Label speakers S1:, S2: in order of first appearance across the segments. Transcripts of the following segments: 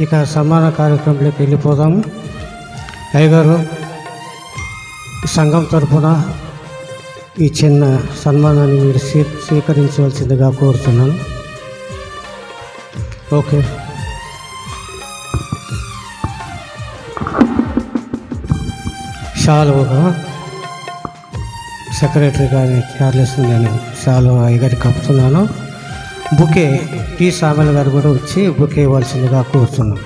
S1: ఇక సన్మాన కార్యక్రమంలోకి వెళ్ళిపోదాము. అయ్యగారు సంఘం తరఫున ఈ చిన్న సన్మానాన్ని మీరు స్వీకరించవలసిందిగా కోరుతున్నాను. ఓకే. షాలుగా సెక్రటరీ గారి చార్లెస్ నేను షాలు అయ్యగారికి కప్పుతున్నాను. బుకే టీ సామెల్ గారు కూడా వచ్చి బుకే ఇవ్వాల్సిందిగా కోరుతున్నాను.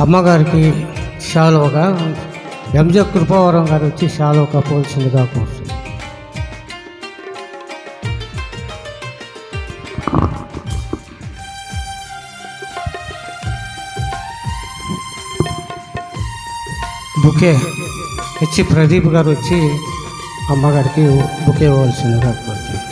S1: అమ్మగారికి షాలువగా ఎంజే కృపావరం గారు వచ్చి షాలువ కప్పవలసిందిగా కోరుతుంది. బుకే హెచ్ ప్రదీప్ గారు వచ్చి అమ్మగారికి బుకే ఇవ్వాల్సిందిగా కోరుతుంది.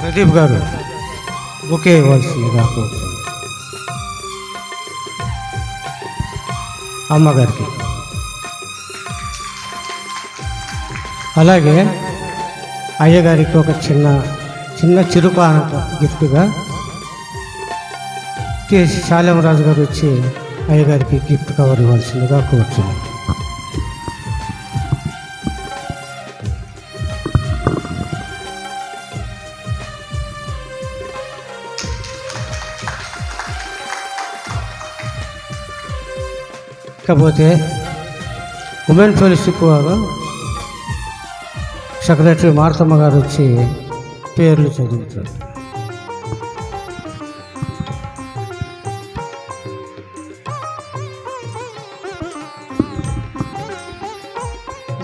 S1: ప్రదీప్ గారు బుకే ఇవ్వాల్సిందిగా కోరుతుంది అమ్మగారికి. అలాగే అయ్యగారికి ఒక చిన్న చిరుపానంత గిఫ్ట్గా కేసి శాలేమరాజు గారు వచ్చి అయ్యగారికి గిఫ్ట్ కవర్ ఇవ్వాల్సిందిగా కోరుతున్నాను. ఇకపోతే ఉమెన్ ఫెలోషిప్ వారు సెక్రటరీ మార్తమ్మ గారు వచ్చి పేర్లు చదువుతారు.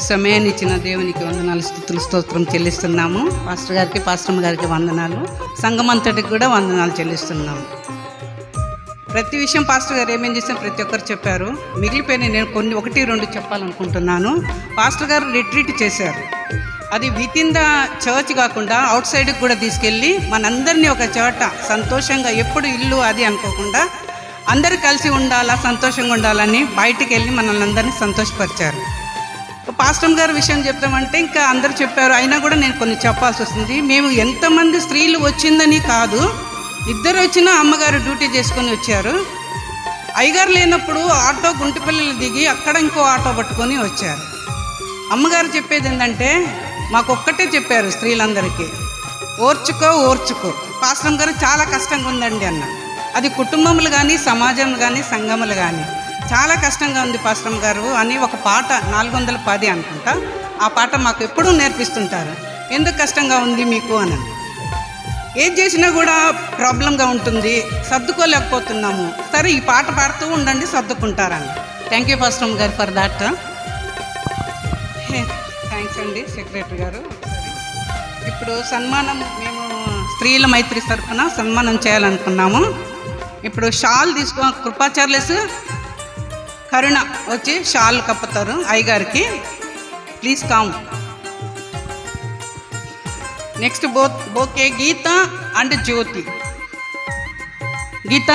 S2: సమయాన్ని ఇచ్చిన దేవునికి వందనాలు, స్తుతులు, స్తోత్రం చెల్లిస్తున్నాము. పాస్టర్ గారికి, పాస్టర్మ గారికి వందనాలు, సంఘం అంతటికి కూడా వందనాలు చెల్లిస్తున్నాము. ప్రతి విషయం పాస్టర్ గారు ఏమేం చేసినా ప్రతి ఒక్కరు చెప్పారు. మిగిలిపోయిన నేను కొన్ని 1-2 చెప్పాలనుకుంటున్నాను. పాస్టర్ గారు రిట్రీట్ చేశారు. అది విత్ ఇన్ ద చర్చ్ కాకుండా అవుట్ సైడ్కి కూడా తీసుకెళ్ళి మనందరినీ ఒక చోట సంతోషంగా, ఎప్పుడు ఇల్లు అది అనుకోకుండా అందరు కలిసి ఉండాలా, సంతోషంగా ఉండాలని బయటికి వెళ్ళి మనల్ని అందరినీ సంతోషపరిచారు. పాస్టర్ గారి విషయం చెప్తామంటే ఇంకా అందరు చెప్పారు, అయినా కూడా నేను కొన్ని చెప్పాల్సి వస్తుంది. మేము ఎంతమంది స్త్రీలు వచ్చిందని కాదు, ఇద్దరు వచ్చినా అమ్మగారు డ్యూటీ చేసుకొని వచ్చారు. అయ్యగారు లేనప్పుడు ఆటో గుంటిపల్లిలో దిగి అక్కడ ఇంకో ఆటో పట్టుకొని వచ్చారు. అమ్మగారు చెప్పేది ఏంటంటే మాకు ఒక్కటే చెప్పారు స్త్రీలందరికీ, ఓర్చుకో. పాస్టర్ గారు చాలా కష్టంగా ఉందండి అన్న. అది కుటుంబములు కానీ, సమాజం కానీ, సంఘములు కానీ చాలా కష్టంగా ఉంది పాస్టర్ గారు అని ఒక పాట 410 అనుకుంటా, ఆ పాట మాకు ఎప్పుడూ నేర్పిస్తుంటారు. ఎందుకు కష్టంగా ఉంది మీకు అని. ఏం చేసినా కూడా ప్రాబ్లంగా ఉంటుంది, సర్దుకోలేకపోతున్నాము. సరే ఈ పాట పాడుతూ ఉండండి, సర్దుకుంటారని. థ్యాంక్ యూ పాస్టర్ గారు ఫర్ దాట్. థ్యాంక్స్ అండి సెక్రటరీ గారు. ఇప్పుడు సన్మానం మేము స్త్రీల మైత్రి తరఫున సన్మానం చేయాలనుకున్నాము. ఇప్పుడు షాల్ తీసుకో, కృపాచార్లెస్ కరుణ వచ్చి షాల్ కప్పుతారు అయ్యగారికి. Please come. Next bouquet Geeta and Jyoti. Geeta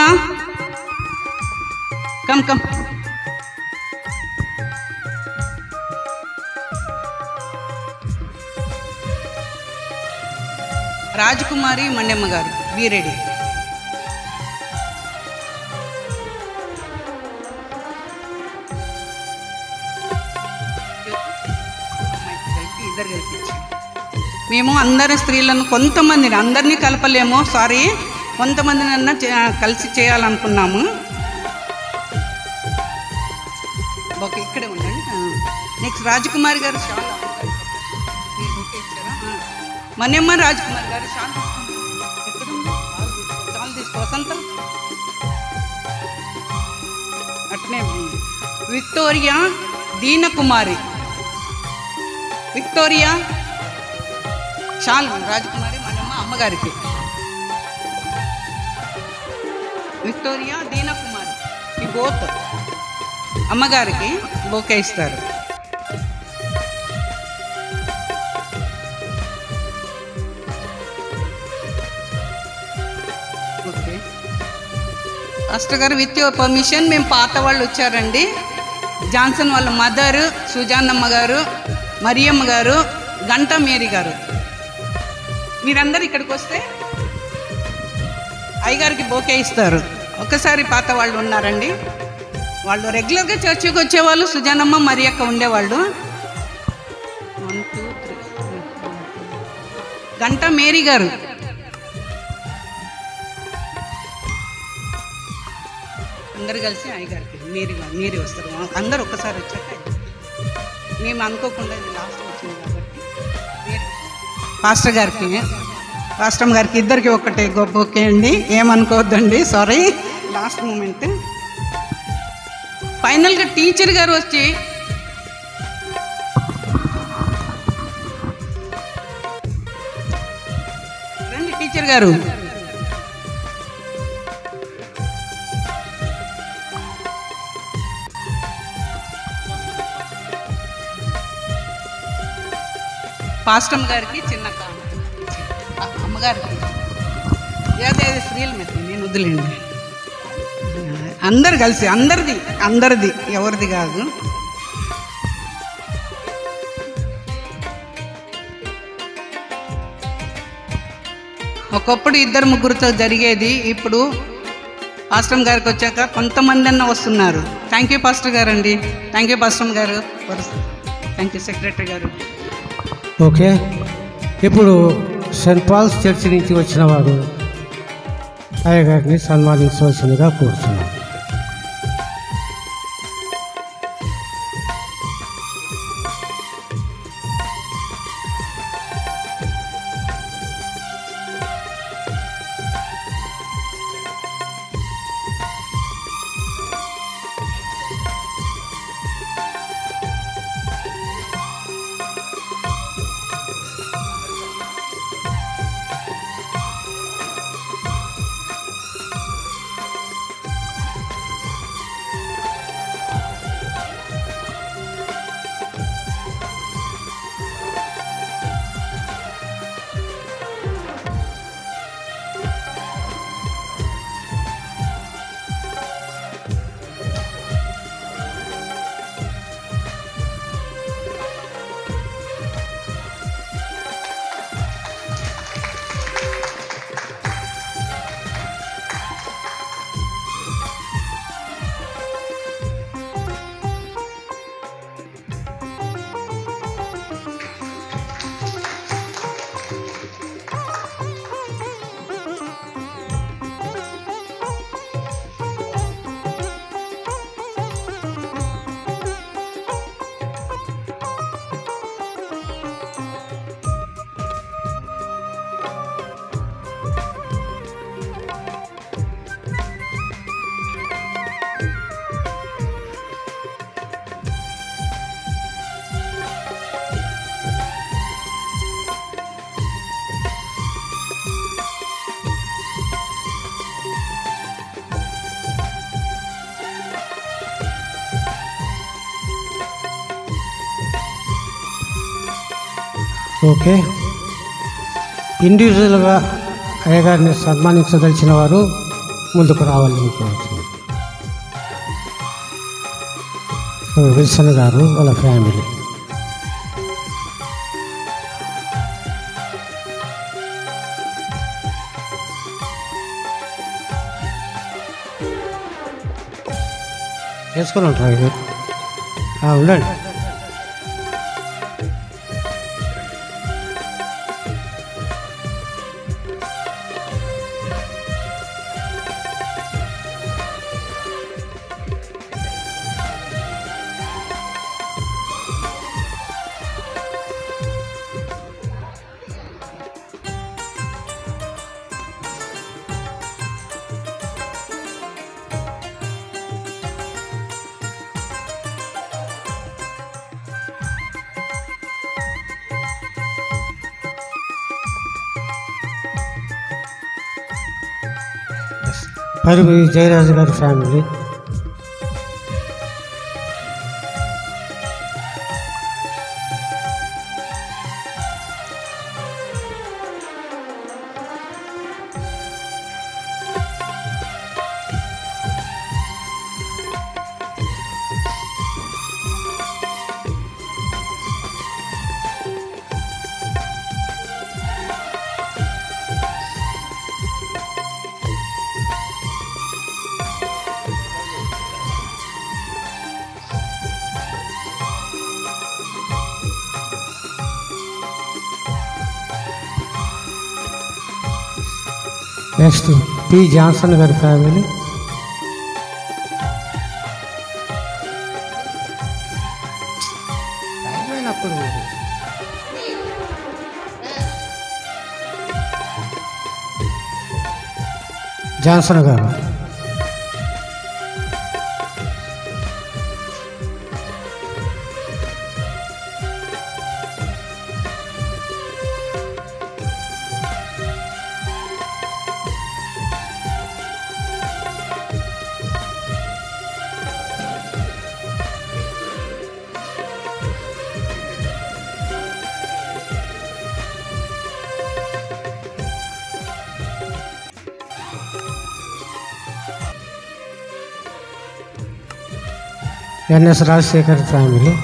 S2: come. Rajakumari Manyamma గారు బీ రెడీ. ఇద్దరు కలిపించి మేము అందరి స్త్రీలను, కొంతమందిని, అందరినీ కలపలేము, సారీ, కొంతమందినన్నా కలిసి చేయాలనుకున్నాము. ఓకే, ఇక్కడే ఉండండి. నెక్స్ట్ రాజకుమారి గారు షాల్ ఇచ్చారా? మణ్యమ్మ రాజకుమారి గారు షాల్ తీసుకో. షాల్ తీసుకో. వసంతం విక్టోరియా దీనకుమారి, విక్టోరియా షాల్ రాజకుమారి మనమ్మ అమ్మగారికి, విక్టోరియా దీనకుమారి ఈ బోత్ అమ్మగారికి బొకే ఇస్తారు. ఓకే పాస్టర్ గారు, విత్ యువర్ పర్మిషన్ మేము పాత వాళ్ళు వచ్చారండి. జాన్సన్ వాళ్ళ మదరు సుజానమ్మ గారు, మరియమ్మ గారు, గంట మేరీ గారు, మీరందరూ ఇక్కడికి వస్తే అయ్యగారికి బోకే ఇస్తారు. ఒకసారి పాత వాళ్ళు ఉన్నారండి, వాళ్ళు రెగ్యులర్గా చర్చికి వచ్చేవాళ్ళు. సుజానమ్మ మరియక్క ఉండేవాళ్ళు. 1 2 3 గంట మేరీ గారు, అందరు కలిసి అయ్యగారికి మీరే వస్తారు. అందరు ఒక్కసారి వచ్చాక మేము అనుకోకుండా ఇది లాస్ట్ వచ్చింది కాబట్టి పాస్టర్ గారికి ఇద్దరికి ఒకటే గొప్ప ఓకే అండి, ఏమనుకోవద్దండి, సారీ లాస్ట్ మూమెంట్. ఫైనల్గా టీచర్ గారు వచ్చి రండి టీచర్ గారు. పాస్టమ్ గారికి చిన్న అమ్మగారికి ఏదో స్త్రీల మీద నేను వదిలేండి. అందరు కలిసి అందరిది ఎవరిది కాదు. ఒకప్పుడు 2 ముగ్గురితో జరిగేది, ఇప్పుడు పాస్టమ్ గారికి వచ్చాక కొంతమంది అన్న వస్తున్నారు. థ్యాంక్ యూ పాస్టర్ గారు అండి, థ్యాంక్ యూ పాస్టమ్ గారు, థ్యాంక్ యూ సెక్రటరీ గారు.
S1: ఓకే, ఇప్పుడు సెయింట్ పాల్స్ చర్చ్ నుంచి వచ్చిన వారు అయ్యగారిని సన్మానించవలసిందిగా కోరుతున్నాను. ఓకే, ఇండివిజువల్గా అయ్యగారిని సన్మానించదలిచిన వారు ముందుకు రావాలని కోరుతున్నాను. విల్సన్ గారు వాళ్ళ ఫ్యామిలీ. వేసుకొని ఉంటారు, ఉండండి. పరివి జయరాజు గారి ఫ్యామిలీ, నెక్స్ట్ పి జాన్సన్ గారి ఫ్యామిలీ, జాన్సన్ గారు, NS Rajasekhar family,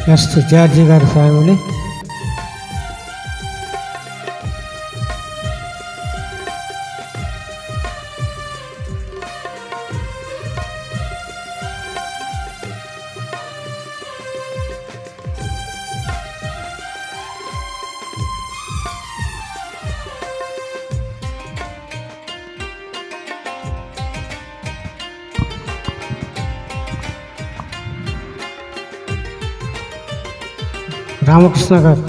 S1: next George గారి ఫ్యామిలీ, రామకృష్ణ గారు,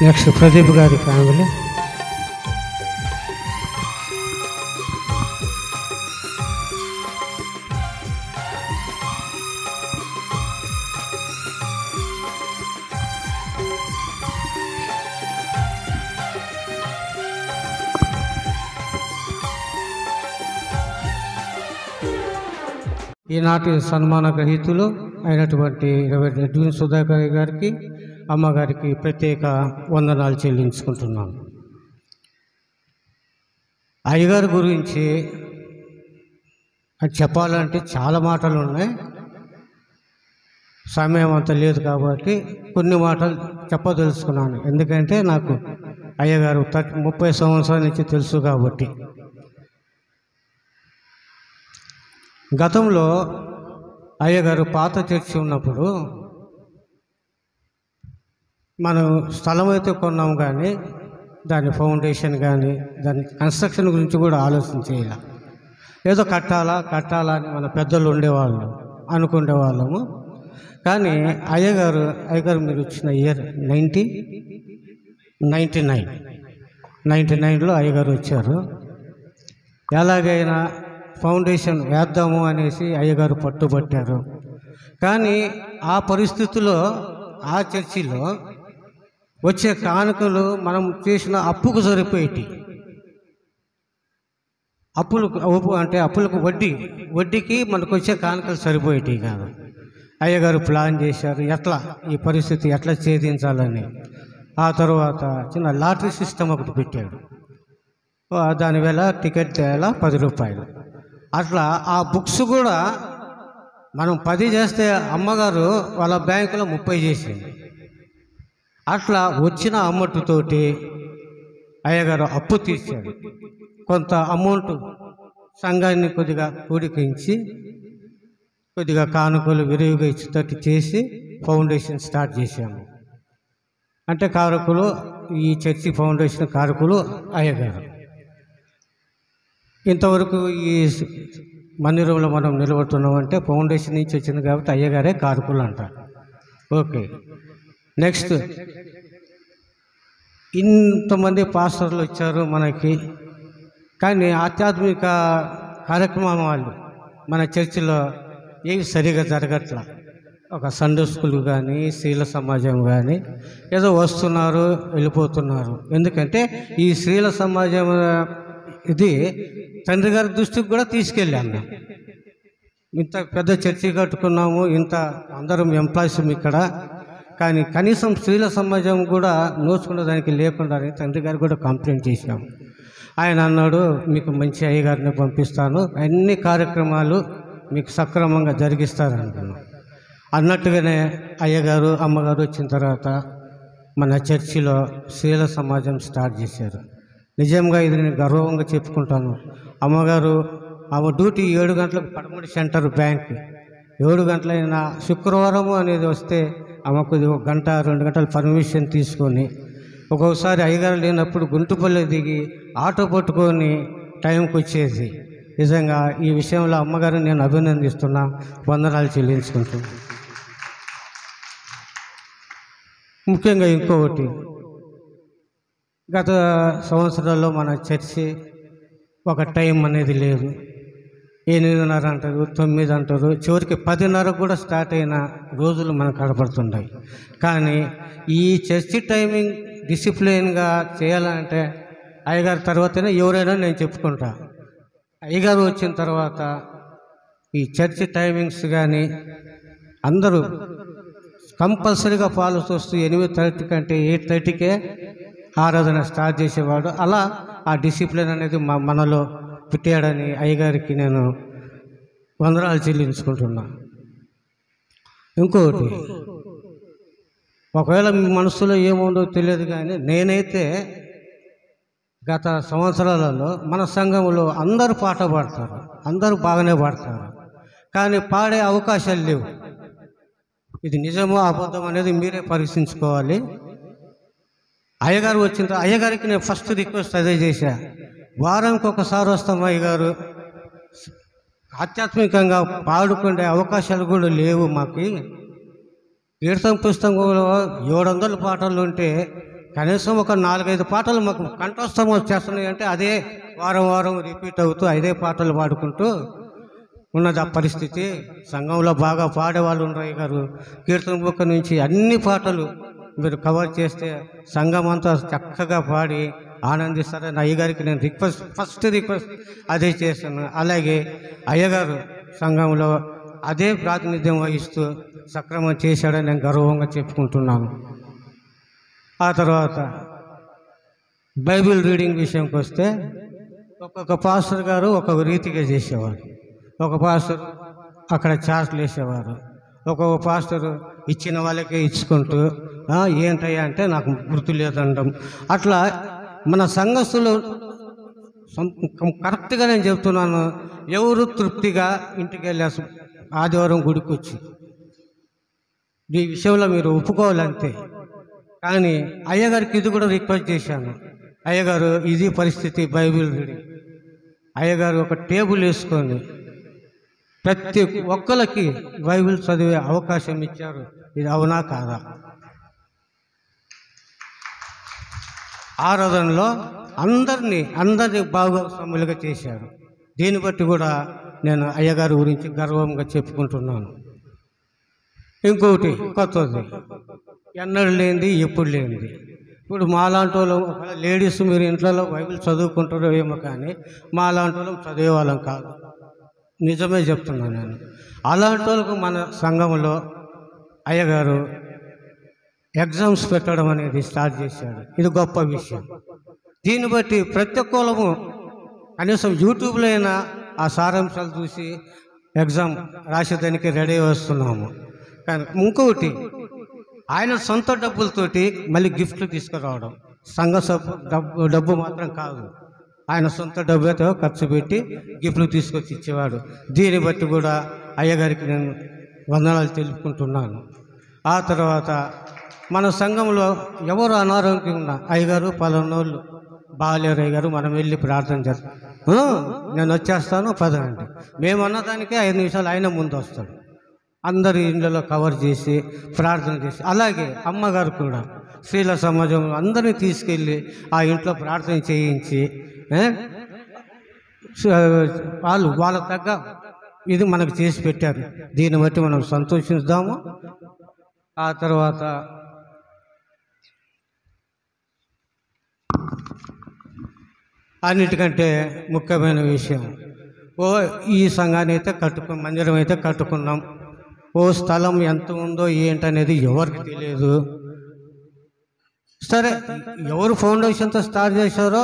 S1: నెక్స్ట్ ప్రదీప్ గారి ఫ్యామిలీ, ఈనాటి సన్మాన గ్రహీతులు అయినటువంటి రెవరెండ్ ఎడ్విన్ సుధాకర్ గారికి, అమ్మగారికి ప్రత్యేక వందనాలు చెల్లించుకుంటున్నాను. అయ్యగారి గురించి అది చెప్పాలంటే చాలా మాటలు ఉన్నాయి. సమయం అంత లేదు కాబట్టి కొన్ని మాటలు చెప్పదలుచుకున్నాను. ఎందుకంటే నాకు అయ్యగారు 30 సంవత్సరాల నుంచి తెలుసు కాబట్టి. గతంలో అయ్యగారు పాత చర్చి ఉన్నప్పుడు మనం స్థలం అయితే కొన్నాం, కానీ దాని ఫౌండేషన్ కానీ దాని కన్స్ట్రక్షన్ గురించి కూడా ఆలోచన చేయాలి. ఏదో కట్టాలా అని మన పెద్దలు ఉండేవాళ్ళు అనుకునేవాళ్ళము. కానీ అయ్యగారు మీరు వచ్చిన ఇయర్ 1999లో అయ్యగారు వచ్చారు. ఎలాగైనా ఫౌండేషన్ వేద్దాము అనేసి అయ్యగారు పట్టుబట్టారు. కానీ ఆ పరిస్థితుల్లో ఆ చర్చిలో వచ్చే కానుకలు మనం చేసిన అప్పుకు సరిపోయేటి. అప్పులకు వడ్డీకి మనకు వచ్చే కానుకలు సరిపోయేటి కాదు. అయ్యగారు ప్లాన్ చేశారు ఈ పరిస్థితి ఎట్లా ఛేదించాలని. ఆ తర్వాత చిన్న లాటరీ సిస్టమ్ ఒకటి పెట్టాడు. దాని వేళ టికెట్ తేలా 10 రూపాయలు. అట్లా ఆ బుక్స్ కూడా మనం 10 చేస్తే అమ్మగారు వాళ్ళ బ్యాంకులో 30 చేసింది. అట్లా వచ్చిన అమ్మట్టుతోటి అయ్యగారు అప్పు తీశాడు. కొంత అమౌంట్ సంఘాన్ని కొద్దిగా కూడికించి కొద్దిగా కానుకలు విరివిగా ఇచ్చేటట్టు చేసి ఫౌండేషన్ స్టార్ట్ చేశాము. అంటే కారకులు, ఈ చర్చి ఫౌండేషన్ కారకులు అయ్యగారు. ఇంతవరకు ఈ మందిరంలో మనం నిలబడుతున్నామంటే ఫౌండేషన్ నుంచి వచ్చింది కాబట్టి అయ్యగారే కారకులు అంటారు. ఓకే, నెక్స్ట్ ఇంతమంది పాస్టర్లు వచ్చారు మనకి, కానీ ఆధ్యాత్మిక కార్యక్రమాలు మన చర్చిలో ఏవి సరిగా జరగట్లా. ఒక సండే స్కూల్ కానీ స్త్రీల సమాజం కానీ ఏదో వస్తున్నారు వెళ్ళిపోతున్నారు. ఎందుకంటే ఈ స్త్రీల సమాజం ఇది తండ్రి గారి దృష్టికి కూడా తీసుకెళ్ళాము. మేము ఇంత పెద్ద చర్చి కట్టుకున్నాము, ఇంత అందరం ఎంప్లాయీస్ ఇక్కడ, కానీ కనీసం స్త్రీల సమాజం కూడా నోచుకునే దానికి లేకుండా తండ్రి గారు కూడా కంప్లైంట్ చేశాము. ఆయన అన్నాడు, మీకు మంచి అయ్యగారిని పంపిస్తాను, అన్ని కార్యక్రమాలు మీకు సక్రమంగా జరిగిస్తారనుకున్నాం. అన్నట్టుగానే అయ్యగారు అమ్మగారు వచ్చిన తర్వాత మన చర్చిలో స్త్రీల సమాజం స్టార్ట్ చేశారు. నిజంగా ఇది నేను గర్వంగా చెప్పుకుంటాను. అమ్మగారు ఆమె డ్యూటీ 7 గంటలకు పడమటి సెంటర్ బ్యాంక్, 7 గంటలైనా శుక్రవారం అనేది వస్తే ఆమెకు 1 గంట 2 గంటలు పర్మిషన్ తీసుకొని, ఒక్కొక్కసారి అయ్యగారు లేనప్పుడు గుంటుపల్లి దిగి ఆటో పట్టుకొని టైంకి వచ్చేది. నిజంగా ఈ విషయంలో అమ్మగారిని నేను అభినందిస్తున్నా, వందనాలు చెల్లించుకుంటున్నాను. ముఖ్యంగా ఇంకొకటి, గత సంవత్సరాల్లో మన చర్చి ఒక టైం అనేది లేదు. 8:30 అంటారు, 9 అంటారు, చివరికి 10:30 కూడా స్టార్ట్ అయిన రోజులు మనకు కనపడుతున్నాయి. కానీ ఈ చర్చి టైమింగ్ డిసిప్లిన్గా చేయాలంటే అయ్యగారి తర్వాతనే ఎవరైనా నేను చెప్పుకుంటా. అయ్యగారు వచ్చిన తర్వాత ఈ చర్చి టైమింగ్స్ కానీ అందరూ కంపల్సరీగా ఫాలో చేస్తూ 8:30 కంటే 8:30కే ఆరాధన స్టార్ట్ చేసేవాడు. అలా ఆ డిసిప్లిన్ అనేది మనలో పెట్టాడని అయ్యగారికి నేను వందనాలు చెల్లించుకుంటున్నా. ఇంకొకటి, ఒకవేళ మీ మనసులో ఏముందో తెలియదు, కానీ నేనైతే గత సంవత్సరాలలో మన సంఘంలో అందరూ పాట పాడతారు, అందరూ బాగానే పాడతారు, కానీ పాడే అవకాశాలు లేవు. ఇది నిజమో అబద్ధం అనేది మీరే పరీక్షించుకోవాలి. అయ్యగారు వచ్చిన తర్వాత అయ్యగారికి నేను ఫస్ట్ రిక్వెస్ట్ అదే చేశా, వారానికి ఒకసారి వస్తాం అయ్యగారు, ఆధ్యాత్మికంగా పాడుకునే అవకాశాలు కూడా లేవు మాకు. కీర్తన పుస్తకంలో 700 పాటలు ఉంటే కనీసం ఒక 4-5 పాటలు మాకు కంఠస్థం వచ్చేస్తున్నాయి. అంటే అదే వారం రిపీట్ అవుతూ అదే పాటలు పాడుకుంటూ ఉన్నది ఆ పరిస్థితి. సంఘంలో బాగా పాడేవాళ్ళు ఉన్నారు అయ్యగారు. కీర్తన బుక్క నుంచి అన్ని పాటలు మీరు కవర్ చేస్తే సంఘం అంతా చక్కగా పాడి ఆనందిస్తారని అయ్యగారికి నేను ఫస్ట్ రిక్వెస్ట్ అదే చేశాను. అలాగే అయ్యగారు సంఘంలో అదే ప్రాతినిధ్యం వహిస్తూ సక్రమం చేశాడని నేను గర్వంగా చెప్పుకుంటున్నాను. ఆ తర్వాత బైబిల్ రీడింగ్ విషయంకి వస్తే ఒక్కొక్క పాస్టర్ గారు ఒక్కొక్క రీతిగా చేసేవారు. ఒక పాస్టర్ అక్కడ చార్ట్లు వేసేవారు, ఒక్కొక్క పాస్టర్ ఇచ్చిన వాళ్ళకే ఇచ్చుకుంటూ ఏంటయ్యా అంటే నాకు గుర్తు లేదండం. అట్లా మన సంఘస్థులు కరెక్ట్గా నేను చెప్తున్నాను, ఎవరు తృప్తిగా ఇంటికి వెళ్ళి ఆదివారం గుడికి వచ్చి ఈ విషయంలో మీరు ఒప్పుకోవాలంతే. కానీ అయ్యగారికి ఇది కూడా రిక్వెస్ట్ చేశాను, అయ్యగారు ఇది పరిస్థితి బైబిల్ రీడింగ్, అయ్యగారు ఒక టేబుల్ వేసుకొని ప్రతి ఒక్కరికి బైబిల్ చదివే అవకాశం ఇచ్చారు. ఇది అవునా కాదా? ఆరాధనలో అందరినీ భాగస్వాములుగా చేశారు. దీన్ని బట్టి కూడా నేను అయ్యగారి గురించి గర్వంగా చెప్పుకుంటున్నాను. ఇంకొకటి కొత్తది, ఎన్నడూ లేనిది, ఎప్పుడు లేనిది. ఇప్పుడు మాలాంటి వాళ్ళు లేడీస్ మీరు ఇంట్లో బైబిల్ చదువుకుంటారో ఏమో, కానీ మాలాంటి వాళ్ళం చదివే వాళ్ళం కాదు. నిజమే చెప్తున్నాను నేను. అలాంటి వాళ్ళకు మన సంఘంలో అయ్యగారు ఎగ్జామ్స్ పెట్టడం అనేది స్టార్ట్ చేశాడు. ఇది గొప్ప విషయం. దీన్ని బట్టి ప్రతి ఒక్కళ్ళము కనీసం యూట్యూబ్లో అయినా ఆ సారాంశాలు చూసి ఎగ్జామ్ రాసేదానికి రెడీ వస్తున్నాము. కానీ ఇంకొకటి, ఆయన సొంత డబ్బులతోటి మళ్ళీ గిఫ్ట్లు తీసుకురావడం, సంఘ డబ్బు మాత్రం కాదు, ఆయన సొంత డబ్బుతో ఖర్చు పెట్టి గిఫ్ట్లు తీసుకొచ్చి ఇచ్చేవాడు. దీన్ని బట్టి కూడా అయ్యగారికి నేను వందనాలు తెలుపుకుంటున్నాను. ఆ తర్వాత మన సంఘంలో ఎవరు అనారోగ్యం ఉన్నా, అయ్యగారు పలానోళ్ళు బాగాలేరు అయ్యగారు, మనం వెళ్ళి ప్రార్థన చేస్తాం, నేను వచ్చేస్తాను పదండి. మేము అన్నదానికే 5 నిమిషాలు ఆయన ముందు వస్తాడు. అందరి ఇళ్ళలో కవర్ చేసి ప్రార్థన చేసి, అలాగే అమ్మగారు కూడా స్త్రీల సమాజంలో అందరినీ తీసుకెళ్ళి ఆ ఇంట్లో ప్రార్థన చేయించి వాళ్ళ తగ్గ ఇది మనకు చేసి పెట్టారు. దీన్ని బట్టి మనం సంతోషిద్దాము. ఆ తర్వాత అన్నిటికంటే ముఖ్యమైన విషయం, ఈ సంఘాన్ని అయితే మందిరం అయితే కట్టుకున్నాం. స్థలం ఎంత ఉందో ఏంటనేది ఎవరికి తెలియదు. సరే, ఎవరు ఫౌండేషన్తో స్టార్ట్ చేశారో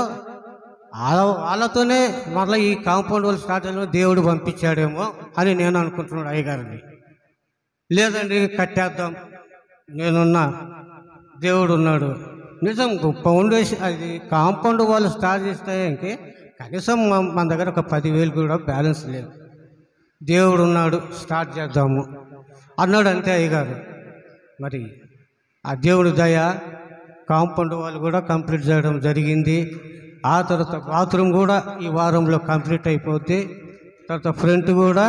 S1: వాళ్ళతోనే మళ్ళీ ఈ కాంపౌండ్ వాళ్ళు స్టార్ట్ అయిన దేవుడు పంపించాడేమో అని నేను అనుకుంటున్నాడు అయ్యగారిని. లేదండి కట్టేద్దాం, నేనున్నా, దేవుడు ఉన్నాడు. నిజం, ఫౌండేషన్ అది కాంపౌండ్ వాళ్ళు స్టార్ట్ చేస్తాయంటే కనీసం మన దగ్గర ఒక 10,000 కూడా బ్యాలెన్స్ లేదు. దేవుడు ఉన్నాడు, స్టార్ట్ చేద్దాము అన్నాడు అంతే అయ్యగారు. మరి ఆ దేవుడి దయ కాంపౌండ్ వాళ్ళు కూడా కంప్లీట్ చేయడం జరిగింది. ఆ తర్వాత బాత్రూమ్ కూడా ఈ వారంలో కంప్లీట్ అయిపోద్ది. తర్వాత ఫ్రంట్ కూడా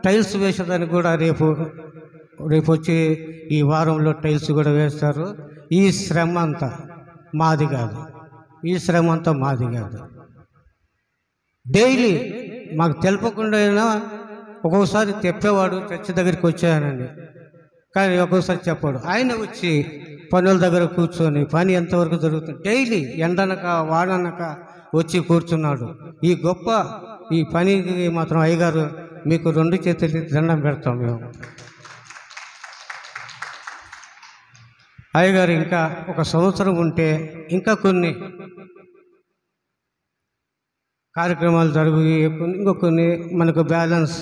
S1: టైల్స్ వేసేదానికి కూడా రేపు వచ్చి ఈ వారంలో టైల్స్ కూడా వేస్తారు. ఈ శ్రమ అంతా మాది కాదు, డైలీ మాకు తెలపకుండా అయినా ఒక్కొక్కసారి చెప్పేవాడు చర్చి దగ్గరికి వచ్చానని, కానీ ఒక్కొక్కసారి చెప్పాడు. ఆయన వచ్చి పనుల దగ్గర కూర్చొని పని ఎంతవరకు జరుగుతుంది, డైలీ ఎండనక వాడనక వచ్చి కూర్చున్నాడు. ఈ పనికి మాత్రం అయ్యగారు మీకు 2 చేతులు దండం పెడతాం మేము. అయ్యగారు ఇంకా 1 సంవత్సరం ఉంటే ఇంకా కొన్ని కార్యక్రమాలు జరిగి ఇంకొన్ని మనకు బ్యాలెన్స్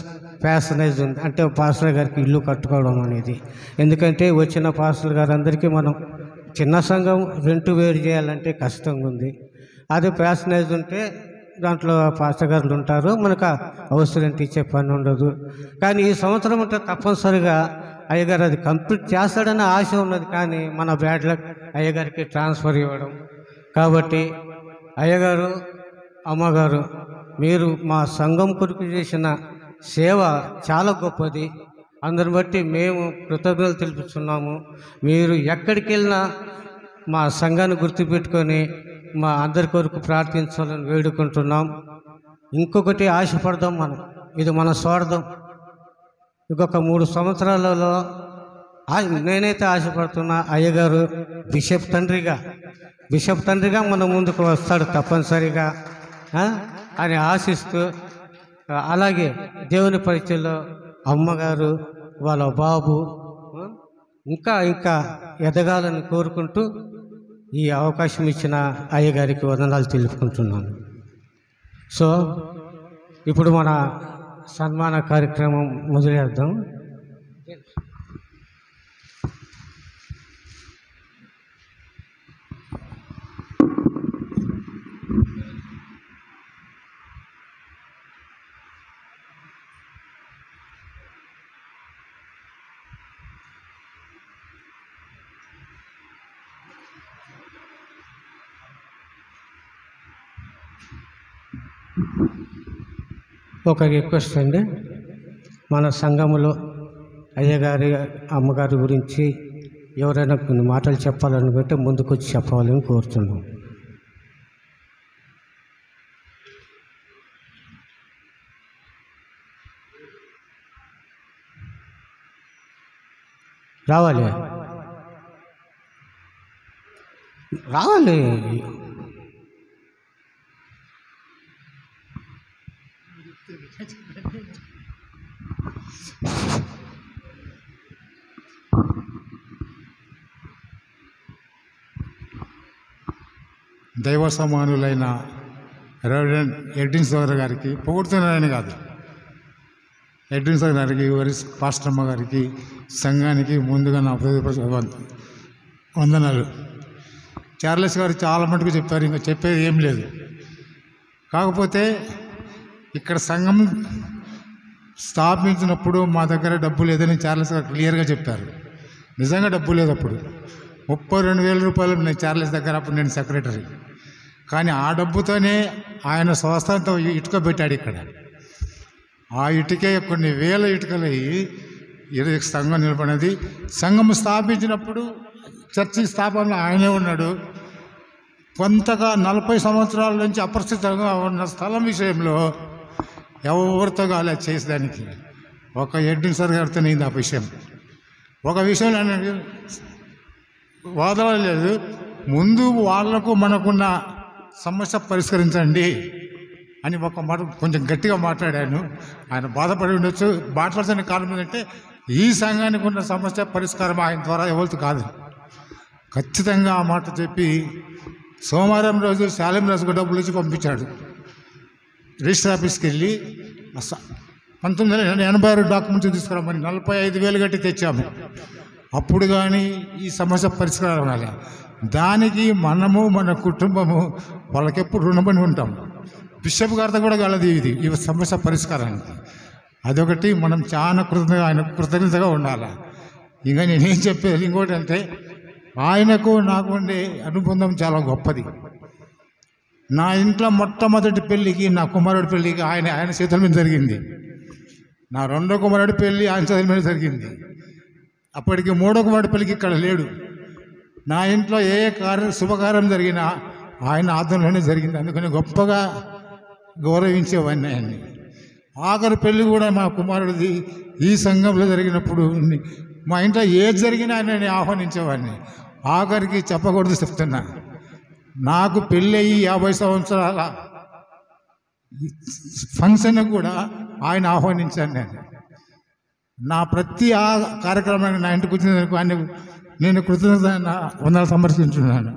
S1: ప్యాసనైజ్ ఉంది. అంటే పాస్టర్ గారికి ఇల్లు కట్టుకోవడం అనేది, ఎందుకంటే వచ్చిన పాస్టర్ గారు అందరికీ మనం చిన్న సంఘం రెంట్ వేరు చేయాలంటే కష్టంగా ఉంది. అదే ప్యాసనైజ్ ఉంటే దాంట్లో పాస్టర్ గారులు ఉంటారు, మనకు అవసరం ఇచ్చే పని ఉండదు. కానీ ఈ సంవత్సరం ఉంటే తప్పనిసరిగా అయ్యగారు అది కంప్లీట్ చేస్తాడనే ఆశ ఉన్నది. కానీ మన బ్యాడ్ లక్ అయ్యగారికి ట్రాన్స్ఫర్ ఇవ్వడం. కాబట్టి అయ్యగారు, అమ్మగారు, మీరు మా సంఘం కొరకు చేసిన సేవ చాలా గొప్పది. అందరిని బట్టి మేము కృతజ్ఞతలు తెలుపుతున్నాము. మీరు ఎక్కడికి వెళ్ళినా మా సంఘాన్ని గుర్తుపెట్టుకొని మా అందరి కొరకు ప్రార్థించాలని వేడుకుంటున్నాం. ఇంకొకటి ఆశపడదాం మనం, ఇది మన స్వార్థం. ఇంకొక 3 సంవత్సరాలలో నేనైతే ఆశపడుతున్నా, అయ్యగారు బిషప్ తండ్రిగా మన ముందుకు వస్తాడు తప్పనిసరిగా అని ఆశిస్తూ, అలాగే దేవుని పరిచయంలో అమ్మగారు, వాళ్ళ బాబు ఇంకా ఇంకా ఎదగాలని కోరుకుంటూ ఈ అవకాశం ఇచ్చిన అయ్యగారికి వందనాలు తెలుపుకుంటున్నాను. సో ఇప్పుడు మన సన్మాన కార్యక్రమం మొదలెద్దాం. ఒక రిక్వెస్ట్ అండి, మన సంఘములో అయ్యగారి అమ్మగారి గురించి ఎవరైనా కొన్ని మాటలు చెప్పాలనుకుంటే ముందుకొచ్చి చెప్పాలని కోరుతున్నాం. రావాలి రావాలి.
S3: దైవ సమానులైన రెవరెండ్ ఎడ్విన్ సోదర్ గారికి పొగుడుతున్నారని కాదు, ఎడ్విన్ సోదర్ గారికి, పాస్టర్ అమ్మ గారికి, సంఘానికి ముందుగా నా వందనాలు. చార్లెస్ గారు చాలా మటుకు చెప్పారు, ఇంకా చెప్పేది ఏం లేదు. కాకపోతే ఇక్కడ సంఘం స్థాపించినప్పుడు మా దగ్గర డబ్బు లేదని చార్లెస్ గారు క్లియర్గా చెప్పారు. నిజంగా డబ్బు లేదు. అప్పుడు 32,000 రూపాయలు నేను చార్లెస్ దగ్గర, అప్పుడు నేను సెక్రటరీ. కానీ ఆ డబ్బుతోనే ఆయన స్వస్థంతో ఇటుక పెట్టాడు ఇక్కడ. ఆ ఇటుకే కొన్ని వేల ఇటుకలు అయ్యి సంఘం నిలబడినది. సంఘం స్థాపించినప్పుడు చర్చి స్థాపనలో ఆయనే ఉన్నాడు. కొంతగా 40 సంవత్సరాల నుంచి అప్రస్తుతంగా ఉన్న స్థలం విషయంలో ఎవరితో కాలే చేసేదానికి. ఒక ఎడ్విన్ సార్ గారితో నేను ఆ విషయం, ఒక విషయంలో వాదన లేదు. ముందు వాళ్లకు మనకున్న సమస్య పరిష్కరించండి అని ఒక మాట కొంచెం గట్టిగా మాట్లాడాను. ఆయన బాధపడి ఉండొచ్చు. మాట్లాడుతున్న కారణం ఏంటంటే ఈ సంఘానికి ఉన్న సమస్య పరిష్కారం ఆయన ద్వారా ఎవరితో కాదు. ఖచ్చితంగా ఆ మాట చెప్పి సోమవారం రోజు శాలెం రాజుకు డబ్బులు ఇచ్చి పంపించాడు. రిజిస్టర్ ఆఫీస్కి వెళ్ళి 1986 డాక్యుమెంట్స్ తీసుకురామని 45,000 కట్టి తెచ్చాము. అప్పుడు కానీ ఈ సమస్య పరిష్కారం కాలే. దానికి మనము మన కుటుంబము వాళ్ళకెప్పుడు రుణపడి ఉంటాం. బిషప్ గారితో కూడా కలదు ఈ సమస్య పరిష్కారానికి. అదొకటి మనం చాలా ఆయన కృతజ్ఞతగా ఉండాలి. ఇంకా నేనేం చెప్పేది ఇంకోటి అంటే, ఆయనకు నాకు ఉండే అనుబంధం చాలా గొప్పది. నా ఇంట్లో మొట్టమొదటి పెళ్ళికి, నా కుమారుడి పెళ్ళికి ఆయన చేతుల మీద జరిగింది. నా రెండో కుమారుడి పెళ్ళి ఆయన చేతుల మీద జరిగింది. అప్పటికి మూడో కుమారుడి పెళ్ళికి ఇక్కడ లేడు. నా ఇంట్లో ఏ శుభకార్యం జరిగినా ఆయన ఆధ్వర్యంలోనే జరిగింది. అందుకని గొప్పగా గౌరవించేవాడిని ఆయన్ని. ఆఖరి పెళ్ళి కూడా మా కుమారుడిది ఈ సంఘంలో జరిగినప్పుడు మా ఇంట్లో ఏది జరిగినా ఆయన ఆహ్వానించేవాడిని. ఆఖరికి చెప్పకూడదు చెప్తున్నా, నాకు పెళ్ళయి 50 సంవత్సరాల ఫంక్షన్ కూడా ఆయన ఆహ్వానించాను. నా ప్రతి కార్యక్రమానికి నా ఇంటికి వచ్చినందుకు ఆయన నేను కృతజ్ఞత వందలు సమర్పించున్నాను.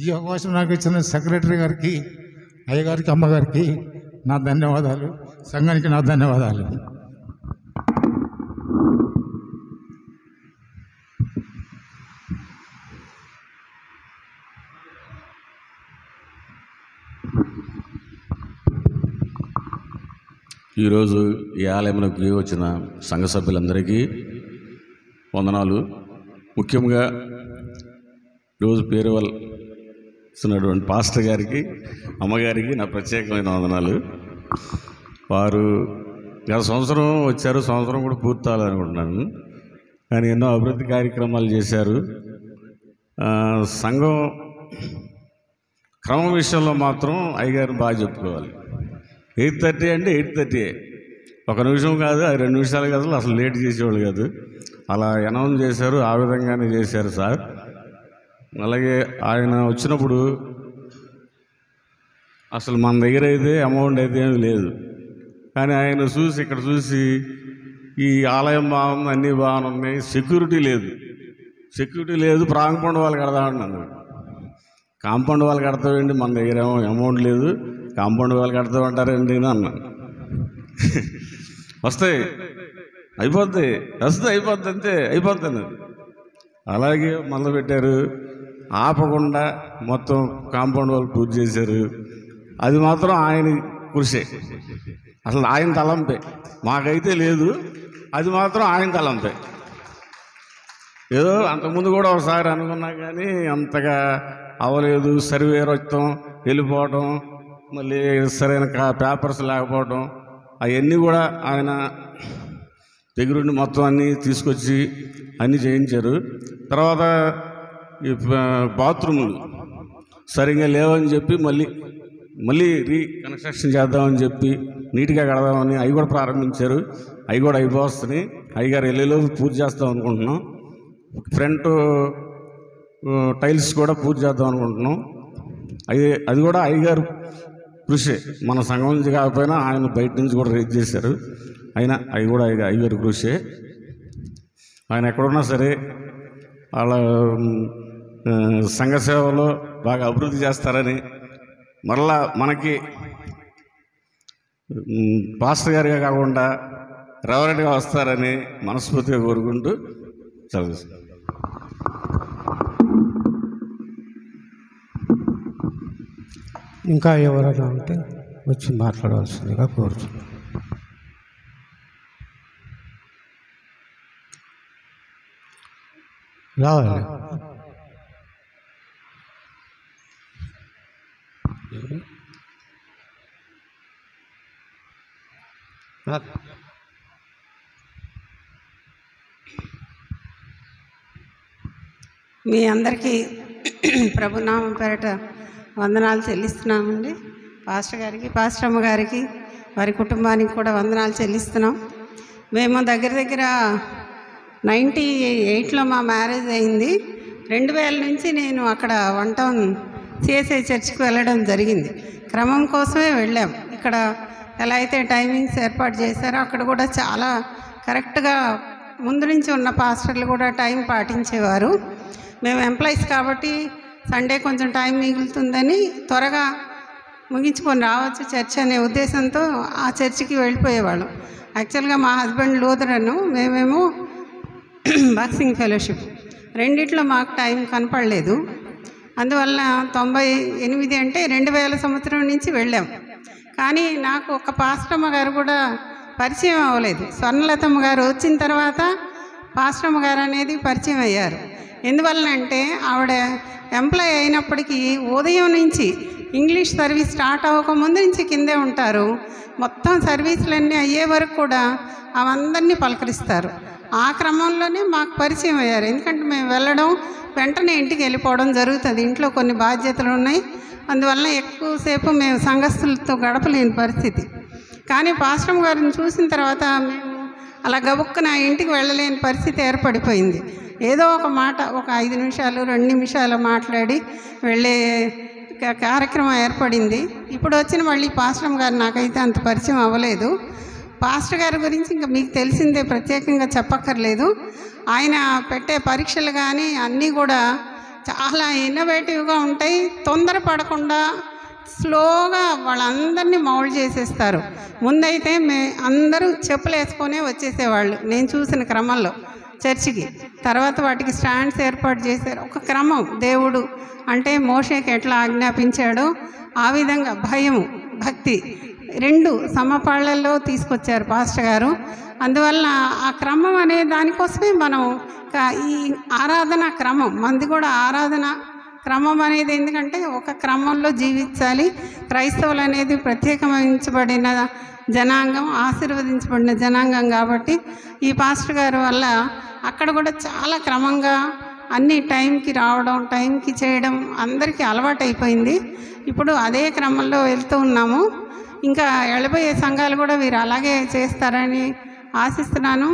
S3: ఈ అవకాశం నాకు ఇచ్చిన సెక్రటరీ గారికి, అయ్యగారికి, అమ్మగారికి నా ధన్యవాదాలు. సంఘానికి నా ధన్యవాదాలు.
S4: ఈరోజు ఈ ఆలయంలోకి వచ్చిన సంఘ సభ్యులందరికీ వందనాలు. ముఖ్యంగా రోజు పేరువల్ ఇస్తున్నటువంటి పాస్టర్ గారికి, అమ్మగారికి నా ప్రత్యేకమైన వందనాలు. వారు గత సంవత్సరం వచ్చారు, సంవత్సరం కూడా పూర్తవుతాలనుకుంటున్నాను. కానీ ఎన్నో అభివృద్ధి కార్యక్రమాలు చేశారు. సంఘం క్రమం విషయంలో మాత్రం అయ్యగారిని బాగా చెప్పుకోవాలి. 8:30 అంటే 8:30, ఒక నిమిషం కాదు, 2 నిమిషాలు కాదు, అసలు లేట్ చేసేవాళ్ళు కాదు. అలా అనౌన్స్ చేశారు, ఆ విధంగానే చేశారు సార్. అలాగే ఆయన వచ్చినప్పుడు అసలు మన దగ్గర అయితే అమౌంట్ అయితే ఏమీ లేదు. కానీ ఆయన చూసి ఇక్కడ చూసి ఈ ఆలయం బాగుంది, అన్నీ బాగున్నాయి, సెక్యూరిటీ లేదు, కాంపౌండ్ వాళ్ళు కడదామన్నాను. కాంపౌండ్ వాళ్ళు కడతామండి, మన దగ్గర ఏమో అమౌంట్ లేదు, కాంపౌండ్ వాళ్ళు కడతామంటారండి అని అన్నాను. వస్తాయి, అయిపోద్ది అంతే అయిపోద్ది. అలాగే మొదలుపెట్టారు, ఆపకుండా మొత్తం కాంపౌండ్ వాళ్ళు పూజ చేశారు. అది మాత్రం ఆయన కృషే, అసలు ఆయన తలంపే, మాకైతే లేదు, అది మాత్రం ఆయన తలంపే. ఏదో అంతకుముందు కూడా ఒకసారి అనుకున్నా కానీ అంతగా అవ్వలేదు. సర్వేర్ వచ్చాం, వెళ్ళిపోవటం, మళ్ళీ సరైన పేపర్స్ లేకపోవటం, అవన్నీ కూడా ఆయన దగ్గరుండి మొత్తం అన్నీ తీసుకొచ్చి అన్నీ చేయించారు. తర్వాత ఈ బాత్రూములు సరిగ్గా లేవని చెప్పి మళ్ళీ రీకన్స్ట్రక్షన్ చేద్దామని చెప్పి నీట్గా కడదామని అవి కూడా ప్రారంభించారు. అవి కూడా అయిపోతున్నాయి. అయ్యగారు వెళ్ళేలోపు పూజ చేస్తాం అనుకుంటున్నాం. ఫ్రంట్ టైల్స్ కూడా పూజ చేద్దాం అనుకుంటున్నాం. అది కూడా అయ్యగారు కృషి, మన సంఘం నుంచి కాకపోయినా ఆయన బయట నుంచి కూడా రేజ్ చేశారు. అయినా అవి కూడా అయ్యగారు కృషి. ఆయన ఎక్కడున్నా సరే వాళ్ళ సంఘ సేవలో బాగా అభివృద్ధి చేస్తారని, మరలా మనకి పాస్టర్ గారిగా కాకుండా రెవరెంట్గా వస్తారని మనస్ఫూర్తిగా కోరుకుంటూ చదువు.
S1: ఇంకా ఎవరైనా ఉంటే వచ్చి మాట్లాడవలసిందిగా కోరుతున్నాను. రావాలి.
S5: మీ అందరికీ ప్రభునామం పేరట వందనాలు చెల్లిస్తున్నామండి. పాస్టర్ గారికి, పాస్టర్ అమ్మ గారికి, వారి కుటుంబానికి కూడా వందనాలు చెల్లిస్తున్నాం. మేము దగ్గర 98లో మా మ్యారేజ్ అయింది. 2000 నుంచి నేను అక్కడ 1 టౌన్ సిఎస్ఐ చర్చ్కి వెళ్ళడం జరిగింది. క్రమం కోసమే వెళ్ళాం. ఇక్కడ ఎలా అయితే టైమింగ్స్ ఏర్పాటు చేశారో అక్కడ కూడా చాలా కరెక్ట్గా ముందు నుంచి ఉన్న పాస్టర్లు కూడా టైం పాటించేవారు. మేము ఎంప్లాయీస్ కాబట్టి సండే కొంచెం టైం మిగులుతుందని త్వరగా ముగించుకొని రావచ్చు చర్చ్ అనే ఉద్దేశంతో ఆ చర్చికి వెళ్ళిపోయేవాళ్ళం. యాక్చువల్గా మా హస్బెండ్ లూథరన్, మేమేమో బాక్సింగ్ ఫెలోషిప్. రెండిట్లో మాకు టైం కనపడలేదు. అందువల్ల 98 అంటే 2000 సంవత్సరం నుంచి వెళ్ళాం. కానీ నాకు ఒక పాస్టమ్మ గారు కూడా పరిచయం అవ్వలేదు. స్వర్ణలతమ్మ గారు వచ్చిన తర్వాత పాస్టమ్మ గారు అనేది పరిచయం అయ్యారు. ఎందువల్లనంటే ఆవిడ ఎంప్లాయ్ అయినప్పటికీ ఉదయం నుంచి ఇంగ్లీష్ సర్వీస్ స్టార్ట్ అవ్వకముందు నుంచి కిందే ఉంటారు. మొత్తం సర్వీసులన్నీ అయ్యే వరకు కూడా అవందరినీ పలకరిస్తారు. ఆ క్రమంలోనే మాకు పరిచయం అయ్యారు. ఎందుకంటే మేము వెళ్ళడం వెంటనే ఇంటికి వెళ్ళిపోవడం జరుగుతుంది. ఇంట్లో కొన్ని బాధ్యతలు ఉన్నాయి. అందువల్ల ఎక్కువసేపు మేము సంఘస్థులతో గడపలేని పరిస్థితి. కానీ పాస్టర్ గారిని చూసిన తర్వాత మేము అలా గబుక్కున ఇంటికి వెళ్ళలేని పరిస్థితి ఏర్పడిపోయింది. ఏదో ఒక మాట, ఒక 5 నిమిషాలు 2 నిమిషాలు మాట్లాడి వెళ్ళే కార్యక్రమం ఏర్పడింది. ఇప్పుడు వచ్చిన మళ్ళీ పాస్టర్ గారు నాకైతే అంత పరిచయం అవ్వలేదు. పాస్టర్ గారి గురించి ఇంకా మీకు తెలిసిందే, ప్రత్యేకంగా చెప్పక్కర్లేదు. ఆయన పెట్టే పరీక్షలు కానీ అన్నీ కూడా చాలా ఇన్నోవేటివ్గా ఉంటాయి. తొందరపడకుండా స్లోగా వాళ్ళందరినీ మౌల్డ్ చేసేస్తారు. ముందైతే అందరూ చెప్పులు వేసుకొనే వచ్చేసేవాళ్ళు నేను చూసిన క్రమంలో చర్చికి. తర్వాత వాటికి స్టాండ్స్ ఏర్పాటు చేశారు. ఒక క్రమం, దేవుడు అంటే మోషేకి ఎట్లా ఆజ్ఞాపించాడో ఆ విధంగా భయము, భక్తి 2 సమపాళ్లలో తీసుకొచ్చారు పాస్టర్ గారు. అందువల్ల ఆ క్రమం అనే దానికోసమే మనం ఈ ఆరాధన క్రమం, మంది కూడా ఆరాధన క్రమం అనేది ఎందుకంటే ఒక క్రమంలో జీవించాలి. క్రైస్తవులు అనేది ప్రత్యేకించబడిన జనాంగం, ఆశీర్వదించబడిన జనాంగం. కాబట్టి ఈ పాస్టర్ గారు వల్ల అక్కడ కూడా చాలా క్రమంగా అన్ని టైంకి రావడం, టైంకి చేయడం అందరికీ అలవాటైపోయింది. ఇప్పుడు అదే క్రమంలో వెళ్తూ ఉన్నాము. ఇంకా వెళ్ళబోయే సంఘాలు కూడా వీరు అలాగే చేస్తారని ఆశిస్తున్నాను.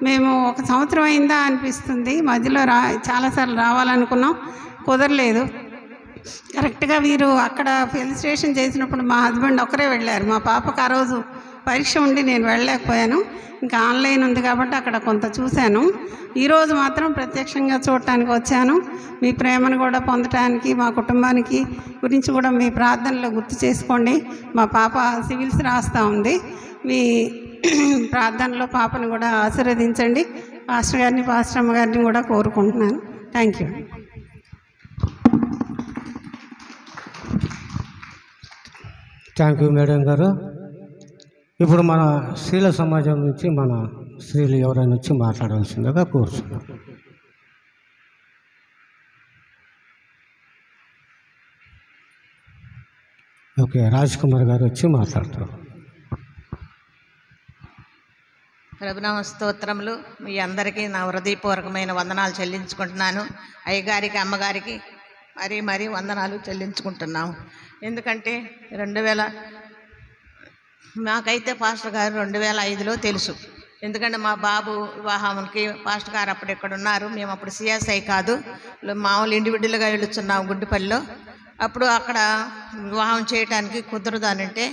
S5: మేము 1 సంవత్సరం అయిందా అనిపిస్తుంది. మధ్యలో చాలాసార్లు రావాలనుకున్నాం, కుదరలేదు. కరెక్ట్గా వీరు అక్కడ రిజిస్ట్రేషన్ చేసినప్పుడు మా హస్బెండ్ ఒకరే వెళ్ళారు. మా పాపకు ఆ రోజు పరీక్ష ఉండి నేను వెళ్ళలేకపోయాను. ఇంకా ఆన్లైన్ ఉంది కాబట్టి అక్కడ కొంత చూశాను. ఈరోజు మాత్రం ప్రత్యక్షంగా చూడటానికి వచ్చాను. మీ ప్రేమను కూడా పొందటానికి, మా కుటుంబానికి గురించి కూడా మీ ప్రార్థనలో గుర్తు చేసుకోండి. మా పాప సివిల్స్ రాస్తూ ఉంది. మీ ప్రార్థనలో పాపను కూడా ఆశీర్వదించండి. పాస్టర్ గారిని, పాస్టర్ అమ్మ గారిని కూడా కోరుకుంటున్నాను. Thank you.
S1: Thank you madam గారు. ఇప్పుడు మన స్త్రీల సమాజం నుంచి మన స్త్రీలు ఎవరైనా వచ్చి మాట్లాడాల్సిందిగా కోరుతున్నాం. ఓకే, రాజ్ కుమార్ గారు వచ్చి మాట్లాడతారు.
S6: ప్రభునామ స్తోత్రములు. మీ అందరికీ నా హృదయపూర్వకమైన వందనాలు చెల్లించుకుంటున్నాను. అయ్యగారికి, అమ్మగారికి మరీ వందనాలు చెల్లించుకుంటున్నాము. ఎందుకంటే మాకైతే పాస్టర్ గారు 2005లో తెలుసు. ఎందుకంటే మా బాబు వివాహానికి పాస్టర్ గారు అప్పుడు ఇక్కడ ఉన్నారు. మేము అప్పుడు సిఎస్ఐ కాదు, మామూలు ఇండివిజువల్గా వెళుతున్నాము గుంటుపల్లిలో. అప్పుడు అక్కడ వివాహం చేయడానికి కుదరదు అనంటే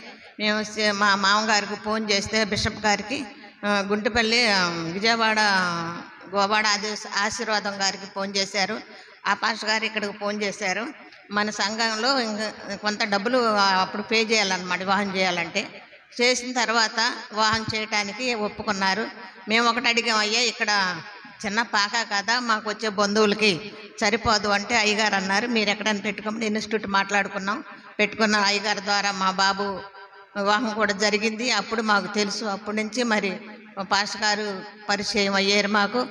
S6: మేము మా మామగారికి ఫోన్ చేస్తే బిషప్ గారికి గుంటుపల్లి విజయవాడ గోవాడ ఆశీర్వాదం గారికి ఫోన్ చేశారు. ఆ పాస్టర్ గారు ఇక్కడికి ఫోన్ చేశారు. మన సంఘంలో కొంత డబ్బులు అప్పుడు పే చేయాలన్నమాట వివాహం చేయాలంటే. చేసిన తర్వాత వివాహం చేయటానికి ఒప్పుకున్నారు. మేము ఒకటి అడిగాం, అయ్యా ఇక్కడ చిన్న పాక కదా, మాకు వచ్చే బంధువులకి సరిపోదు అంటే అయ్యగారు అన్నారు మీరు ఎక్కడైనా పెట్టుకోమని ఇన్స్టిట్యూట్ మాట్లాడుకున్నాం. పెట్టుకున్న అయ్యగారి ద్వారా మా బాబు వివాహం కూడా జరిగింది. అప్పుడు మాకు తెలుసు. అప్పటి నుంచి మరి పాస్టర్ గారు పరిచయం అయ్యారు మాకు.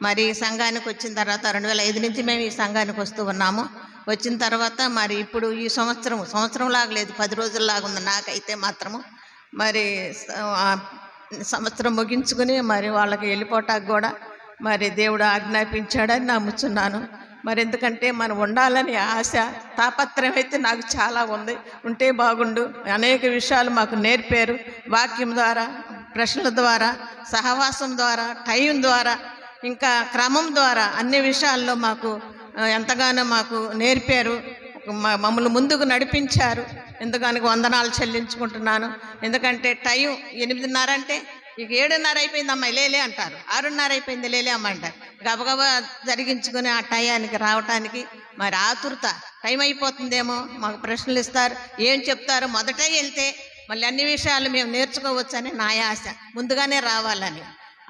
S6: మరి సంఘానికి వచ్చిన తర్వాత 2005 నుంచి మేము ఈ సంఘానికి వస్తూ ఉన్నాము. వచ్చిన తర్వాత మరి ఇప్పుడు ఈ సంవత్సరం లాగా లేదు, 10 రోజుల్లాగా ఉంది నాకైతే మాత్రము. మరి సంవత్సరం ముగించుకుని మరి వాళ్ళకి వెళ్ళిపోవటానికి కూడా మరి దేవుడు ఆజ్ఞాపించాడని నమ్ముచున్నాను. మరి ఎందుకంటే మనం ఉండాలని ఆశ, తాపత్రయం అయితే నాకు చాలా ఉంది. ఉంటే బాగుండు. అనేక విషయాలు మాకు నేర్పారు. వాక్యం ద్వారా, ప్రశ్నల ద్వారా, సహవాసం ద్వారా, టైం ద్వారా, ఇంకా క్రమం ద్వారా అన్ని విషయాల్లో మాకు ఎంతగానో మాకు నేర్పారు. మమ్మల్ని ముందుకు నడిపించారు. ఎందుకని వందనాలు చెల్లించుకుంటున్నాను. ఎందుకంటే టైం 8:30 అంటే ఇక 7:30 అయిపోయిందమ్మా లేలే అంటారు, 6:30 అయిపోయింది లేలే అమ్మ అంటారు. గబగబా జరిగించుకుని ఆ టయానికి రావటానికి మరి ఆతురత, టైం అయిపోతుందేమో, మాకు ప్రశ్నలు ఇస్తారు, ఏం చెప్తారు, మొదటే వెళ్తే మళ్ళీ అన్ని విషయాలు మేము నేర్చుకోవచ్చని నా ఆశ, ముందుగానే రావాలని.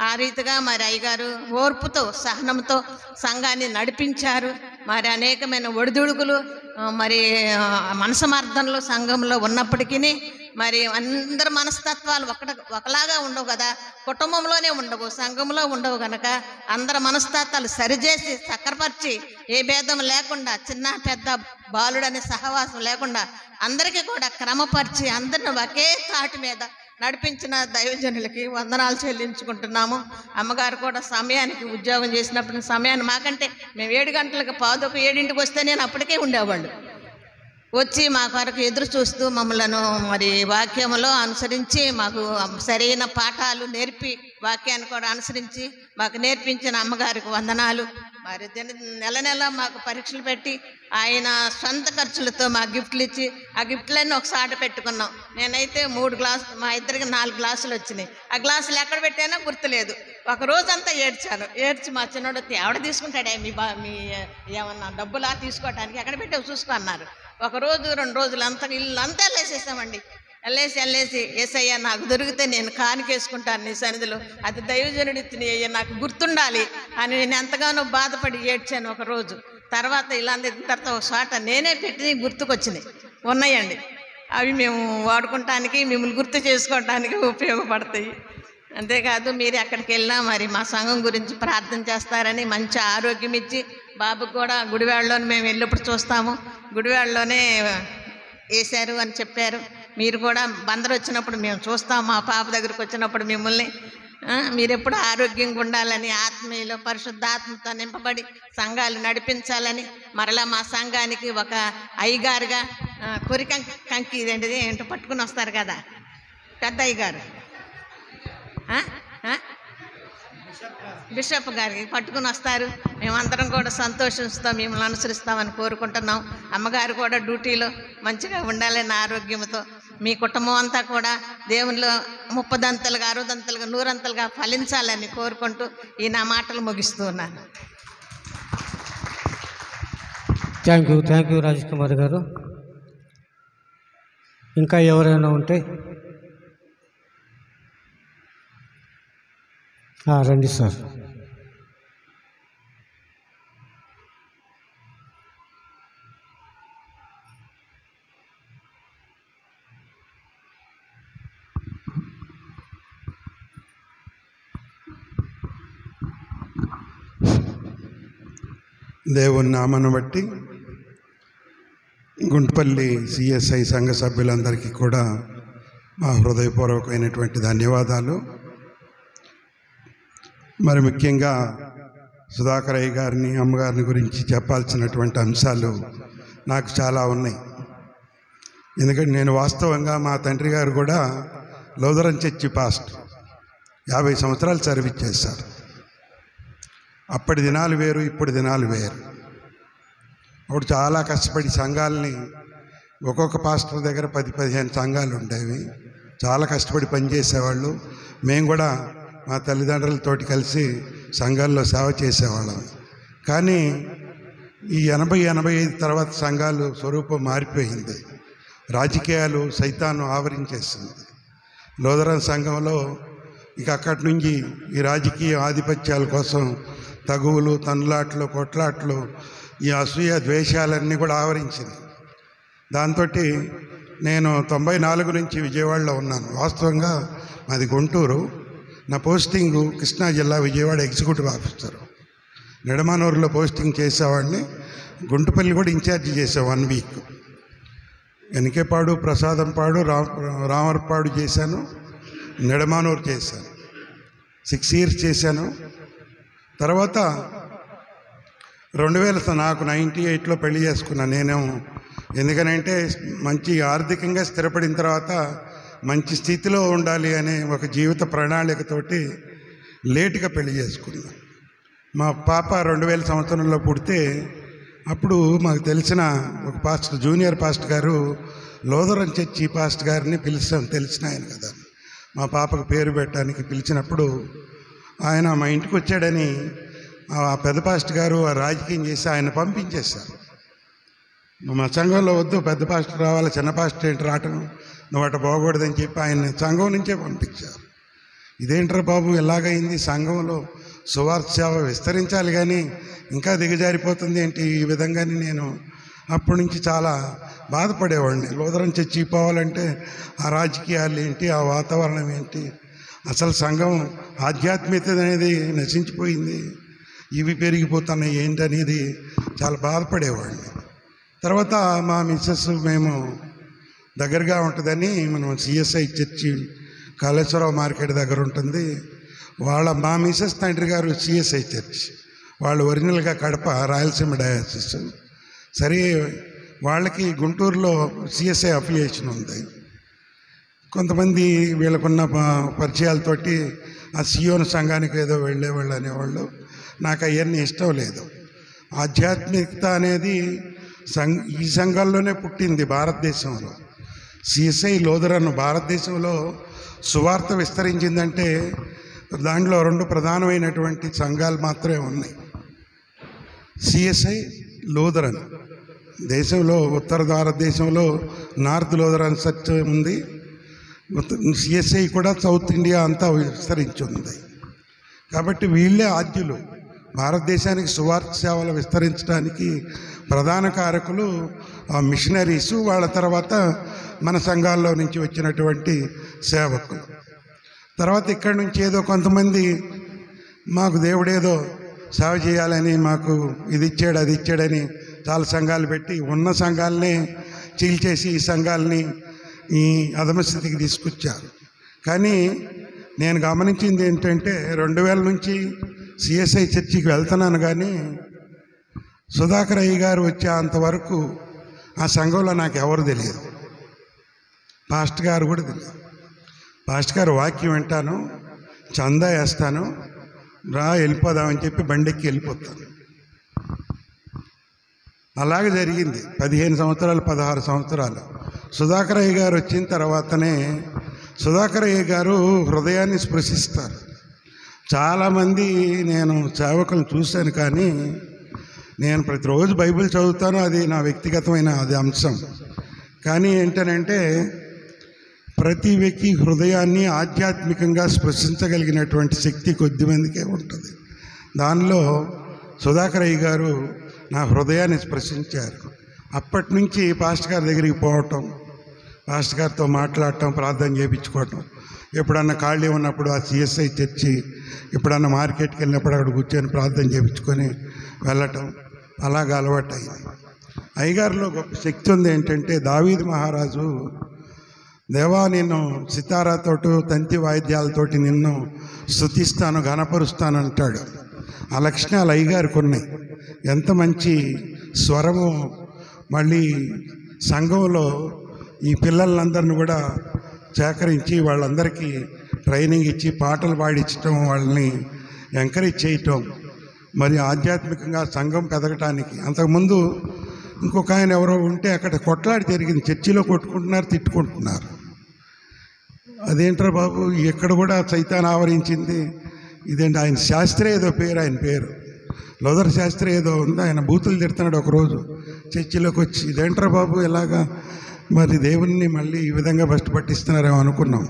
S6: ఆ రీతిగా మరి అయ్యగారు ఓర్పుతో, సహనంతో సంఘాన్ని నడిపించారు. మరి అనేకమైన ఒడిదుడుకులు మరి మనసమార్థంలో సంఘంలో ఉన్నప్పటికీ మరి అందరి మనస్తత్వాలు ఒకలాగా ఉండవు కదా, కుటుంబంలోనే ఉండవు, సంఘంలో ఉండవు కనుక అందరి మనస్తత్వాలు సరిచేసి చక్కరపరిచి ఏ భేదం లేకుండా, చిన్న పెద్ద బాలుడనే సహవాసం లేకుండా అందరికీ కూడా క్రమపరిచి అందరిని ఒకే తాటి మీద నడిపించిన దైవజనులకి వందనాలు చెల్లించుకుంటున్నాము. అమ్మగారు కూడా సమయానికి ఉద్యోగం చేసినప్పుడు సమయాన్ని మాకంటే మేము 7 గంటలకు 7:15 వస్తే నేను అప్పటికే ఉండేవాళ్ళు. వచ్చి మా కొరకు ఎదురు చూస్తూ మమ్మలను మరి వాక్యంలో అనుసరించి మాకు సరైన పాఠాలు నేర్పి వాక్యాన్ని కూడా అనుసరించి మాకు నేర్పించిన అమ్మగారికి వందనాలు. మరి నెల మాకు పరీక్షలు పెట్టి ఆయన సొంత ఖర్చులతో మాకు గిఫ్ట్లు ఇచ్చి ఆ గిఫ్ట్లన్నీ ఒకసారి పెట్టుకున్నాం. నేనైతే 3 గ్లాసులు, మా ఇద్దరికి 4 గ్లాసులు వచ్చినాయి. ఆ గ్లాసులు ఎక్కడ పెట్టానో గుర్తులేదు. ఒక రోజంతా ఏడ్చి మా చిన్నోడు ఎవడ తీసుకుంటాడే మీ ఏమన్నా డబ్బులా తీసుకోవటానికి, ఎక్కడ పెట్టావు చూసుకో అన్నారు. 1 రోజు 2 రోజులు ఇల్లు అంతా వెళ్ళేసేసామండి. వెళ్ళేసి ఏసయ్యా నాకు దొరికితే నేను కానికేసుకుంటాను నీ సన్నిధిలో, అది దైవజనుడి అయ్యా నాకు గుర్తుండాలి అని నేను ఎంతగానో బాధపడి ఏడ్చాను. 1 రోజు తర్వాత ఇలా తర్వాత ఒక చోట నేనే పెట్టి గుర్తుకొచ్చినాయి ఉన్నాయండి. అవి మేము వాడుకుంటానికి, మిమ్మల్ని గుర్తు చేసుకోవటానికి ఉపయోగపడతాయి. అంతేకాదు మీరు ఎక్కడికి వెళ్ళినా మరి మా సంఘం గురించి ప్రార్థన చేస్తారని మంచి ఆరోగ్యం ఇచ్చి, బాబుకు కూడా గుడివాడలోనే మేము వెళ్ళినప్పుడు చూస్తాము, గుడివాడలోనే వేశారు అని చెప్పారు. మీరు కూడా బందరు వచ్చినప్పుడు మేము చూస్తాం, మా పాప దగ్గరికి వచ్చినప్పుడు మిమ్మల్ని. మీరెప్పుడు ఆరోగ్యంగా ఉండాలని, ఆత్మీయులు పరిశుద్ధాత్మతో నింపబడి సంఘాలు నడిపించాలని, మరలా మా సంఘానికి ఒక అయ్యగారుగా కంకి ఇదేంటిది ఏంటో పట్టుకుని వస్తారు కదా పెద్ద అయ్యగారు, బిషప్ గారికి పట్టుకుని వస్తారు. మేమందరం కూడా సంతోషిస్తాం, మిమ్మల్ని అనుసరిస్తామని కోరుకుంటున్నాం. అమ్మగారు కూడా డ్యూటీలో మంచిగా ఉండాలని ఆరోగ్యంతో మీ కుటుంబం అంతా కూడా దేవునిలో 30దంతలుగా 60దంతలుగా 100ంతలుగా ఫలించాలని కోరుకుంటూ ఈ నా మాటలు ముగిస్తూ ఉన్నాను.
S1: థ్యాంక్ యూ రాజేష్ కుమార్ గారు. ఇంకా ఎవరైనా ఉంటే రండి సార్.
S7: దేవుని నామను బట్టి గుంటుపల్లి సిఎస్ఐ సంఘ సభ్యులందరికీ కూడా మా హృదయపూర్వకమైనటువంటి ధన్యవాదాలు. మరి ముఖ్యంగా సుధాకరయ్య గారిని, అమ్మగారిని గురించి చెప్పాల్సినటువంటి అంశాలు నాకు చాలా ఉన్నాయి. ఎందుకంటే నేను వాస్తవంగా మా తండ్రి గారు కూడా లూథరన్ చర్చి పాస్టర్ 50 సంవత్సరాలు సర్వీస్ చేశారు. అప్పటి దినాలు వేరు, ఇప్పుడు దినాలు వేరు. అప్పుడు చాలా కష్టపడి సంఘాలని, ఒక్కొక్క పాస్టర్ దగ్గర 10-15 సంఘాలు ఉండేవి. చాలా కష్టపడి పనిచేసేవాళ్ళు. మేము కూడా మా తల్లిదండ్రులతోటి కలిసి సంఘాల్లో సేవ చేసేవాళ్ళం. కానీ ఈ 80-85 తర్వాత సంఘాలు స్వరూపం మారిపోయింది. రాజకీయాలు సైతాన్ని ఆవరించేసింది. లూథరన్ సంఘంలో ఇక అక్కడి నుంచి ఈ రాజకీయ ఆధిపత్యాల కోసం తగువులు, తన్నులాట్లు, కొట్లాట్లు, ఈ అసూయ ద్వేషాలన్నీ కూడా ఆవరించింది. దాంతో నేను 94 నుంచి విజయవాడలో ఉన్నాను. వాస్తవంగా మాది గుంటూరు. నా పోస్టింగు కృష్ణా జిల్లా విజయవాడ ఎగ్జిక్యూటివ్ ఆఫీసరు. నిడమానూరులో పోస్టింగ్ చేసేవాడిని. గుంటుపల్లి కూడా ఇన్ఛార్జి చేసే 1 వీక్. ఎనికేపాడు, ప్రసాదంపాడు, రామర్పాడు చేశాను. నిడమానూరు చేశాను. 6 years చేశాను. తర్వాత 2000 నాకు 98లో పెళ్లి చేసుకున్నాను. నేనేమో ఎందుకనంటే మంచి ఆర్థికంగా స్థిరపడిన తర్వాత మంచి స్థితిలో ఉండాలి అనే ఒక జీవిత ప్రణాళికతోటి లేటుగా పెళ్లి చేసుకున్నాను. మా పాప 2000 సంవత్సరంలో పుడితే అప్పుడు మాకు తెలిసిన ఒక పాస్టర్, జూనియర్ పాస్టర్ గారు, లూథరన్ చర్చి పాస్టర్ గారిని పిలిచాం. తెలిసిన ఆయన కదా, మా పాపకు పేరు పెట్టడానికి పిలిచినప్పుడు ఆయన మా ఇంటికి వచ్చాడని ఆ పెద్ద పాస్టర్ గారు రాజకీయం చేసి ఆయన పంపించేశారు. మా సంఘంలో వద్దు, పెద్ద పాస్టర్ రావాలి, చిన్న పాస్టర్ ఏంటి రావటం, నువ్వు అటు పోకూడదని చెప్పి ఆయన సంఘం నుంచే పంపించారు. ఇదేంట్రా బాబు ఇలాగైంది, సంఘంలో సువార్త సేవ విస్తరించాలి కానీ ఇంకా దిగజారిపోతుంది ఏంటి ఈ విధంగాని నేను అప్పటి నుంచి చాలా బాధపడేవాడిని. లూథరన్ చర్చి పోవాలంటే ఆ రాజకీయాలు ఏంటి, ఆ వాతావరణం ఏంటి, అసలు సంఘం ఆధ్యాత్మికత అనేది నశించిపోయింది, ఇవి పెరిగిపోతున్నాయి ఏంటి అనేది చాలా బాధపడేవాడిని. తర్వాత మా మిస్సెస్, మేము దగ్గరగా ఉంటుందని మనం సిఎస్ఐ చర్చి కాళేశ్వరరావు మార్కెట్ దగ్గర ఉంటుంది. మా మిస్సెస్ తండ్రి గారు సిఎస్ఐ చర్చ్, వాళ్ళు ఒరిజినల్గా కడప రాయలసీమ డయాసిస్. సరే వాళ్ళకి గుంటూరులో సిఎస్ఐ అఫిలియేషన్ ఉంది. కొంతమంది వీళ్ళకున్న పరిచయాలతోటి ఆ సియోన్ సంఘానికి ఏదో వెళ్ళేవాళ్ళు అనేవాళ్ళు. నాకు అవన్నీ ఇష్టం లేదు. ఆధ్యాత్మికత అనేది ఈ సంఘాల్లోనే పుట్టింది భారతదేశంలో. సిఎస్ఐ లూథరన్ భారతదేశంలో సువార్త విస్తరించిందంటే దాంట్లో 2 ప్రధానమైనటువంటి సంఘాలు మాత్రమే ఉన్నాయి, సిఎస్ఐ, లూథరన్. దేశంలో ఉత్తర భారతదేశంలో నార్త్ లూథరన్ చర్చ్ ఉంది. సిఎస్ఐ కూడా సౌత్ ఇండియా అంతా విస్తరించి ఉంది. కాబట్టి వీళ్ళే ఆద్యులు. భారతదేశానికి సువార్త సేవలు విస్తరించడానికి ప్రధాన కారకులు మిషనరీసు, వాళ్ళ తర్వాత మన సంఘాల్లో నుంచి వచ్చినటువంటి సేవకులు. తర్వాత ఇక్కడి నుంచి ఏదో కొంతమంది మాకు దేవుడేదో సేవ చేయాలని, మాకు ఇది ఇచ్చాడు అది ఇచ్చాడని చాలా సంఘాలు పెట్టి ఉన్న సంఘాలనే చీల్చేసి ఈ సంఘాలని ఈ అధమస్థితికి తీసుకొచ్చారు. కానీ నేను గమనించింది ఏంటంటే 2000 నుంచి సిఎస్ఐ చర్చికి వెళ్తున్నాను, కానీ సుధాకర్ అయ్య గారు వచ్చే అంతవరకు ఆ సంఘంలో నాకు ఎవరు తెలియదు. పాస్టర్ గారు కూడా తెలియదు. పాస్టర్ గారు వాక్యం వింటాను, చందా వేస్తాను, వెళ్ళిపోదామని చెప్పి బండెక్కి వెళ్ళిపోతాను. అలాగే జరిగింది 15 సంవత్సరాలు 16 సంవత్సరాలు. సుధాకరయ్య గారు వచ్చిన తర్వాతనే సుధాకరయ్య గారు హృదయాన్ని స్పృశిస్తారు. చాలామంది నేను సేవకులను చూశాను, కానీ నేను ప్రతిరోజు బైబిల్ చదువుతాను, అది నా వ్యక్తిగతమైన అది అంశం. కానీ ఏంటనంటే ప్రతి వ్యక్తి హృదయాన్ని ఆధ్యాత్మికంగా స్పృశించగలిగినటువంటి శక్తి కొద్దిమందికే ఉంటుంది. దానిలో సుధాకరయ్య గారు నా హృదయాన్ని స్పృశించారు. అప్పటి నుంచి పాస్టర్ గారి దగ్గరికి పోవటం, పాస్టర్ గారితో మాట్లాడటం, ప్రార్థన చేయించుకోవటం, ఎప్పుడన్నా ఖాళీ ఉన్నప్పుడు ఆ సిఎస్ఐ చర్చి, ఎప్పుడన్నా మార్కెట్కి వెళ్ళినప్పుడు అక్కడ కూర్చొని ప్రార్థన చేయించుకొని వెళ్ళటం, అలాగ అలవాటు అయింది. అయ్యగారిలో గొప్ప శక్తి ఉంది. ఏంటంటే దావీదు మహారాజు, దేవా నిన్ను సితారాతోటి తంతి వాయిద్యాలతోటి నిన్ను స్తుతిస్తాను, ఘనపరుస్తాను అంటాడు. ఆ లక్షణాలు అయ్యగారికి ఉన్నాయి. ఎంత మంచి స్వరము. మళ్ళీ సంఘంలో ఈ పిల్లలందరిని కూడా సేకరించి వాళ్ళందరికీ ట్రైనింగ్ ఇచ్చి పాటలు పాడించటం, వాళ్ళని ఎంకరేజ్ చేయటం, మరి ఆధ్యాత్మికంగా సంఘం పెదగటానికి. అంతకుముందు ఇంకొక ఆయన ఎవరో ఉంటే అక్కడ కొట్లాడి జరిగింది, చర్చిలో కొట్టుకుంటున్నారు, తిట్టుకుంటున్నారు. అదేంట్రా బాబు, ఎక్కడ కూడా సైతాన్ ఆవరించింది. ఇదేంటి ఆయన శాస్త్రి ఏదో పేరు, ఆయన పేరు లోదర్ శాస్త్రి ఏదో ఉంది. ఆయన బూతులు తిడుతున్నాడు ఒకరోజు చర్చిలోకి వచ్చి. ఇదేంట్రా బాబు ఇలాగా, మరి దేవుణ్ణి మళ్ళీ ఈ విధంగా ఫస్ట్ పట్టిస్తున్నారేమో అనుకున్నాం.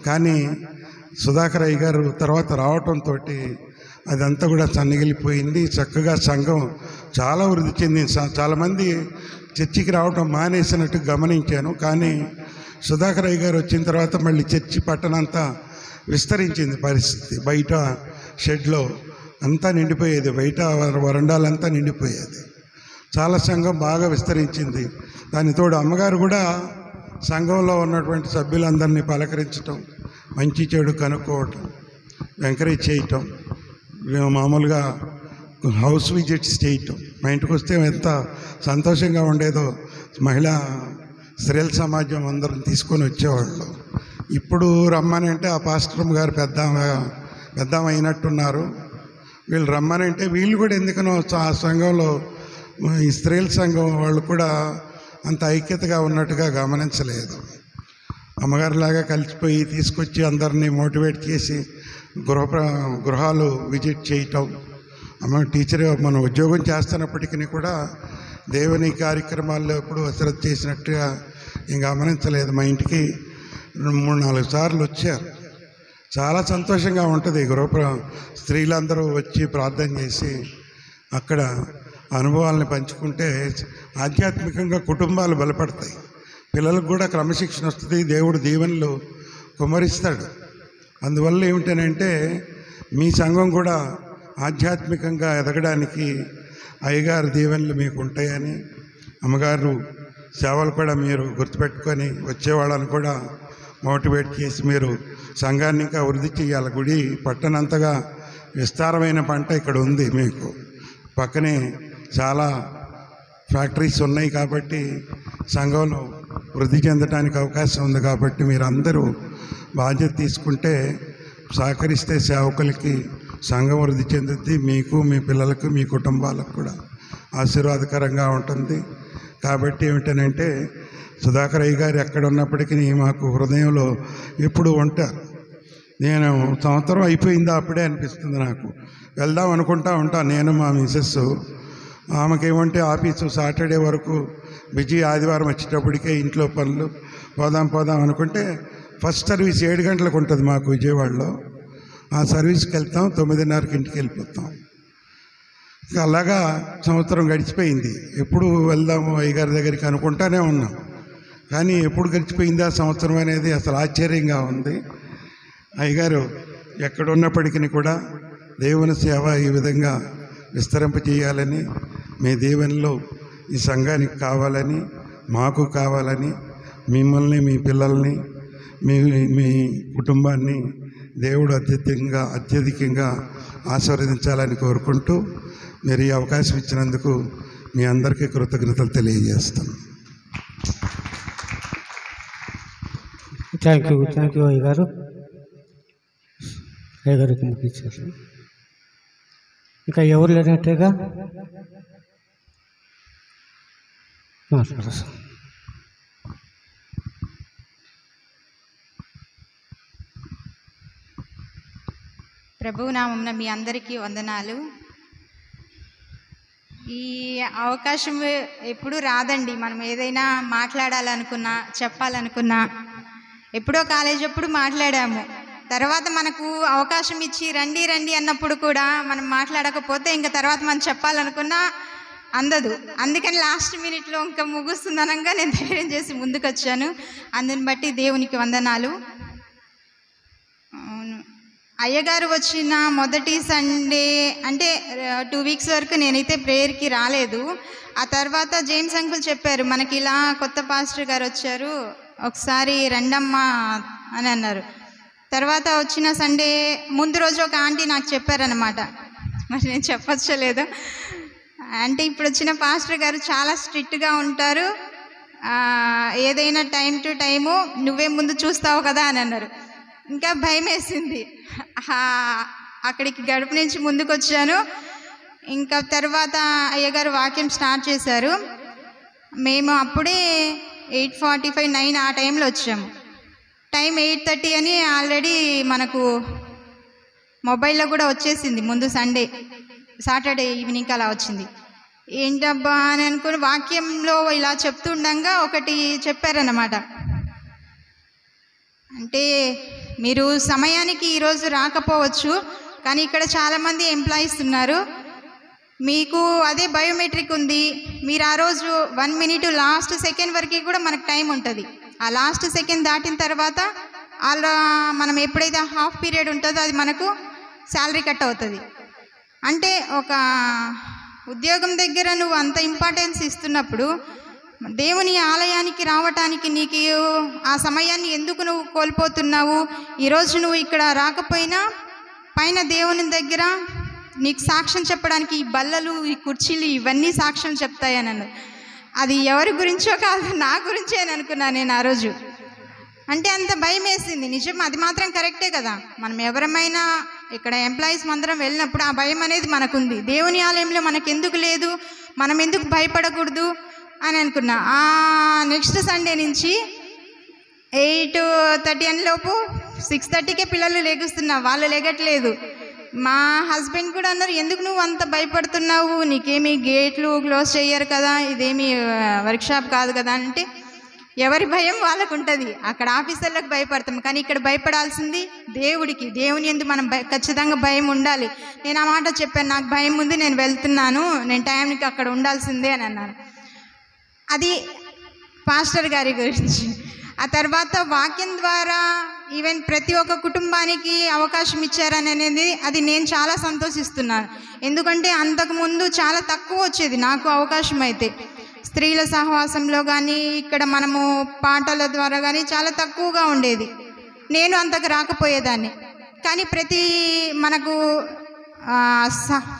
S7: కానీ సుధాకరయ్య గారు తర్వాత రావటంతో అదంతా కూడా సన్నగిలిపోయింది. చక్కగా సంఘం చాలా వృద్ధి చెందింది. చాలామంది చర్చికి రావటం మానేసినట్టు గమనించాను. కానీ సుధాకరయ్య గారు వచ్చిన తర్వాత మళ్ళీ చర్చి పట్టణంతా విస్తరించింది పరిస్థితి. బయట షెడ్లో అంతా నిండిపోయేది, బయట వరండాలంతా నిండిపోయేది. చాలా సంఘం బాగా విస్తరించింది. దానితోడు అమ్మగారు కూడా సంఘంలో ఉన్నటువంటి సభ్యులందరినీ పలకరించటం, మంచి చెడు కనుక్కోవటం, ఎంకరేజ్ చేయటం, మామూలుగా హౌస్ విజిట్స్ చేయటం. మా ఇంటికి వస్తే ఎంత సంతోషంగా ఉండేదో. మహిళా స్త్రీల సమాజం అందరం తీసుకొని వచ్చేవాళ్ళు. ఇప్పుడు రమ్మనంటే ఆ పాస్టర్ గారు పెద్ద అయినట్టున్నారు, వీళ్ళు రమ్మనంటే వీళ్ళు కూడా ఎందుకనో ఆ సంఘంలో ఈ స్త్రీల సంఘం వాళ్ళు కూడా అంత ఐక్యతగా ఉన్నట్టుగా గమనించలేదు. అమ్మగారిలాగా కలిసిపోయి తీసుకొచ్చి అందరినీ మోటివేట్ చేసి గృహాలు విజిట్ చేయటం. అమ్మ టీచర్ మనం ఉద్యోగం చేస్తున్నప్పటికీ కూడా దేవుని కార్యక్రమాల్లో ఎప్పుడు అశ్రద్ధ చేసినట్టుగా ఏం గమనించలేదు. మా ఇంటికి 3-4 సార్లు వచ్చారు. చాలా సంతోషంగా ఉంటుంది. స్త్రీలందరూ వచ్చి ప్రార్థన చేసి అక్కడ అనుభవాలను పంచుకుంటే ఆధ్యాత్మికంగా కుటుంబాలు బలపడతాయి. పిల్లలకు కూడా క్రమశిక్షణ వస్తుంది, దేవుడు దీవెనలు కుమ్మరిస్తాడు. అందువల్ల ఏమిటనంటే మీ సంఘం కూడా ఆధ్యాత్మికంగా ఎదగడానికి అయ్యగారు దీవెనలు మీకు ఉంటాయని, అమ్మగారు సేవలు కూడా మీరు గుర్తుపెట్టుకొని వచ్చేవాళ్ళని కూడా మోటివేట్ చేసి మీరు సంఘాన్ని ఇంకా వృద్ధి చేయాలి. గుడి పట్టనంతగా విస్తారమైన పంట ఇక్కడ ఉంది. మీకు పక్కనే చాలా ఫ్యాక్టరీస్ ఉన్నాయి కాబట్టి సంఘంలో వృద్ధి చెందడానికి అవకాశం ఉంది. కాబట్టి మీరు అందరూ బాధ్యత తీసుకుంటే, సహకరిస్తే సేవకులకి సంఘం వృద్ధి చెందుద్ది. మీకు, మీ పిల్లలకు, మీ కుటుంబాలకు కూడా ఆశీర్వాదకరంగా ఉంటుంది. కాబట్టి ఏమిటనంటే సుధాకరయ్య గారు ఎక్కడ ఉన్నప్పటికీ మాకు హృదయంలో ఎప్పుడు ఉంటారు. నేను సంవత్సరం అయిపోయిందా అప్పుడే అనిపిస్తుంది నాకు. వెళ్దాం అనుకుంటా ఉంటాను నేను, మా మిసెస్. ఆమెకేమంటే ఆఫీసు సాటర్డే వరకు బిజీ, ఆదివారం వచ్చేటప్పటికే ఇంట్లో పనులు, పోదాం అనుకుంటే ఫస్ట్ సర్వీస్ 7 గంటలకు ఉంటుంది మాకు విజయవాడలో. ఆ సర్వీస్కి వెళ్తాం, 9:30కి ఇంటికి వెళ్ళిపోతాం. ఇంకా అలాగా సంవత్సరం గడిచిపోయింది. ఎప్పుడు వెళ్దాము అయ్యగారి దగ్గరికి అనుకుంటానే ఉన్నాం. కానీ ఎప్పుడు గడిచిపోయిందా సంవత్సరం అనేది అసలు ఆశ్చర్యంగా ఉంది. అయ్యగారు ఎక్కడున్నప్పటికీ కూడా దేవుని సేవ ఈ విధంగా విస్తరింపజేయాలని, మీ దీవెనలో ఈ సంఘానికి కావాలని, మాకు కావాలని, మిమ్మల్ని, మీ పిల్లల్ని, మీ కుటుంబాన్ని దేవుడు అత్యధికంగా ఆశీర్వదించాలని కోరుకుంటూ మీరు ఈ అవకాశం ఇచ్చినందుకు మీ అందరికీ కృతజ్ఞతలు తెలియజేస్తాను.
S1: థ్యాంక్ యూ అయ్యగారు. అయ్యగారికి ముగించారు. ఇంకా ఎవరు లేనట్టుగా మాట్లాడారు.
S8: ప్రభువు నామమున మీ అందరికీ వందనాలు. ఈ అవకాశం ఎప్పుడూ రాదండి. మనం ఏదైనా మాట్లాడాలనుకున్నా, చెప్పాలనుకున్నా, ఎప్పుడో కాలేజ్ అప్పుడు మాట్లాడాము. తర్వాత మనకు అవకాశం ఇచ్చి రండి రండి అన్నప్పుడు కూడా మనం మాట్లాడకపోతే ఇంకా తర్వాత మనం చెప్పాలనుకున్నా అందదు. అందుకని లాస్ట్ మినిట్లో ఇంకా ముగుస్తుందనంగా నేను ధైర్యం చేసి ముందుకు వచ్చాను. అందుని బట్టి దేవునికి వందనాలు. అయ్యగారు వచ్చిన మొదటి సండే అంటే 2 వీక్స్ వరకు నేనైతే ప్రేయర్కి రాలేదు. ఆ తర్వాత జేమ్స్ అంకుల్ చెప్పారు, మనకి ఇలా కొత్త పాస్టర్ గారు వచ్చారు, ఒకసారి రండమ్మా అని అన్నారు. తర్వాత వచ్చిన సండే ముందు రోజు ఒక ఆంటీ నాకు చెప్పారనమాట. మరి నేను చెప్పచ్చలేదు అంటే, ఇప్పుడు వచ్చిన పాస్టర్ గారు చాలా స్ట్రిక్ట్గా ఉంటారు, ఏదైనా టైం టు టైము నువ్వే ముందు చూస్తావు కదా అని అన్నారు. ఇంకా భయం వేసింది. అక్కడికి గడుపు నుంచి ముందుకు వచ్చాను. ఇంకా తర్వాత అయ్యగారు వాక్యం స్టార్ట్ చేశారు. మేము అప్పుడే 8:45, 9 ఆ టైంలో వచ్చాము. టైం 8:30 అని ఆల్రెడీ మనకు మొబైల్లో కూడా వచ్చేసింది. ముందు సాటర్డే ఈవినింగ్ అలా వచ్చింది. ఏంటబ్బా అని అనుకుని వాక్యంలో ఇలా చెప్తుండగా ఒకటి చెప్పారన్నమాట. అంటే మీరు సమయానికి ఈరోజు రాకపోవచ్చు, కానీ ఇక్కడ చాలామంది ఎంప్లాయీస్ ఉన్నారు, మీకు అదే బయోమెట్రిక్ ఉంది, మీరు ఆ రోజు 1 మినిట్ లాస్ట్ సెకండ్ వరకు కూడా మనకు టైం ఉంటుంది. ఆ లాస్ట్ సెకండ్ దాటిన తర్వాత అలా మనం ఎప్పుడైతే హాఫ్ పీరియడ్ ఉంటుందో అది మనకు శాలరీ కట్ అవుతుంది. అంటే ఒక ఉద్యోగం దగ్గర నువ్వు అంత ఇంపార్టెన్స్ ఇస్తున్నప్పుడు దేవుని ఆలయానికి రావటానికి నీకు ఆ సమయాన్ని ఎందుకు నువ్వు కోల్పోతున్నావు? ఈరోజు నువ్వు ఇక్కడ రాకపోయినా పైన దేవుని దగ్గర నీకు సాక్ష్యం చెప్పడానికి ఈ బల్లలు, ఈ కుర్చీలు ఇవన్నీ సాక్ష్యం చెప్తాయని అన్నారు. అది ఎవరి గురించో కాదు, నా గురించే అని అనుకున్నాను నేను ఆ రోజు. అంటే అంత భయం వేసింది. నిజం, అది మాత్రం కరెక్టే కదా. మనం ఎవరమైనా ఇక్కడ ఎంప్లాయీస్ అందరం వెళ్ళినప్పుడు ఆ భయం అనేది మనకుంది. దేవుని ఆలయంలో మనకు ఎందుకు లేదు, మనం ఎందుకు భయపడకూడదు అని అనుకున్నా. నెక్స్ట్ సండే నుంచి 8:30 లోపు 6:30కే పిల్లలు లేగుస్తున్నా, వాళ్ళు లేగట్లేదు. మా హస్బెండ్ కూడా అన్నారు, ఎందుకు నువ్వు అంత భయపడుతున్నావు, నీకేమీ గేట్లు క్లోజ్ చేయరు కదా, ఇదేమీ వర్క్షాప్ కాదు కదా అంటే, ఎవరి భయం వాళ్ళకు ఉంటుంది. అక్కడ ఆఫీసర్లకు భయపడతాం, కానీ ఇక్కడ భయపడాల్సింది దేవుడికి. దేవుని యందు మనం ఖచ్చితంగా భయం ఉండాలి. నేను ఆ మాట చెప్పాను, నాకు భయం ఉంది, నేను వెళ్తున్నాను, నేను టైంకి అక్కడ ఉండాల్సిందే అని అన్నాను. అది పాస్టర్ గారి గురించి. ఆ తర్వాత వాక్యం ద్వారా ఈవెన్ ప్రతి ఒక్క కుటుంబానికి అవకాశం ఇచ్చారనేది అది నేను చాలా సంతోషిస్తున్నాను. ఎందుకంటే అంతకుముందు చాలా తక్కువ వచ్చేది నాకు అవకాశం. అయితే స్త్రీల సహవాసంలో కానీ ఇక్కడ మనము పాటల ద్వారా కానీ చాలా తక్కువగా ఉండేది. నేను అంతకు రాకపోయేదాన్ని. కానీ మనకు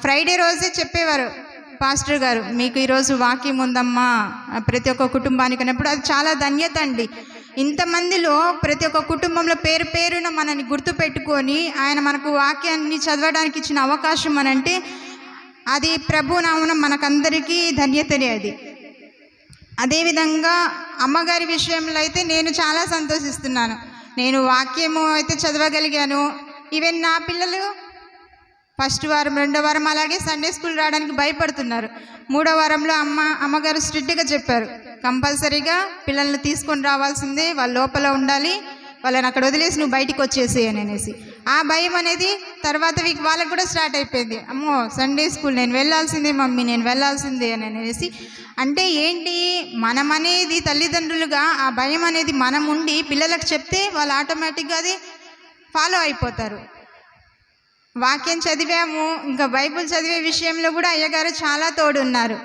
S8: ఫ్రైడే రోజే చెప్పేవారు పాస్టర్ గారు, మీకు ఈరోజు వాక్యం ఉందమ్మా ప్రతి ఒక్క కుటుంబానికి అన్నప్పుడు అది చాలా ధన్యత అండి. ఇంతమందిలో ప్రతి ఒక్క కుటుంబంలో పేరు పేరున మనని గుర్తుపెట్టుకొని ఆయన మనకు వాక్యాన్ని చదవడానికి ఇచ్చిన అవకాశం అనంటే అది ప్రభు నామమున మనకందరికీ ధన్యతనే. అది అదేవిధంగా అమ్మగారి విషయంలో అయితే నేను చాలా సంతోషిస్తున్నాను. నేను వాక్యము అయితే చదవగలిగాను. ఈవెన్ నా పిల్లలు ఫస్ట్ వారం, రెండో వారం అలాగే సండే స్కూల్ రావడానికి భయపడుతున్నారు. 3వ వారంలో అమ్మగారు స్ట్రిక్ట్గా చెప్పారు, కంపల్సరీగా పిల్లల్ని తీసుకొని రావాల్సిందే, వాళ్ళ లోపల ఉండాలి, వాళ్ళని అక్కడ వదిలేసి నువ్వు బయటికి వచ్చేసేయని అనేసి. ఆ భయం అనేది తర్వాత వీక్ వాళ్ళకు కూడా స్టార్ట్ అయిపోయింది. అమ్మో సండే స్కూల్ నేను వెళ్ళాల్సిందే మమ్మీ, నేను వెళ్ళాల్సిందే అని అనేసి. అంటే ఏంటి, మనం అనేది తల్లిదండ్రులుగా ఆ భయం అనేది మనం ఉండి పిల్లలకు చెప్తే వాళ్ళు ఆటోమేటిక్గా అది ఫాలో అయిపోతారు. వాక్యం చదివాము, ఇంకా బైబిల్ చదివే విషయంలో కూడా అయ్యగారు చాలా తోడున్నారు.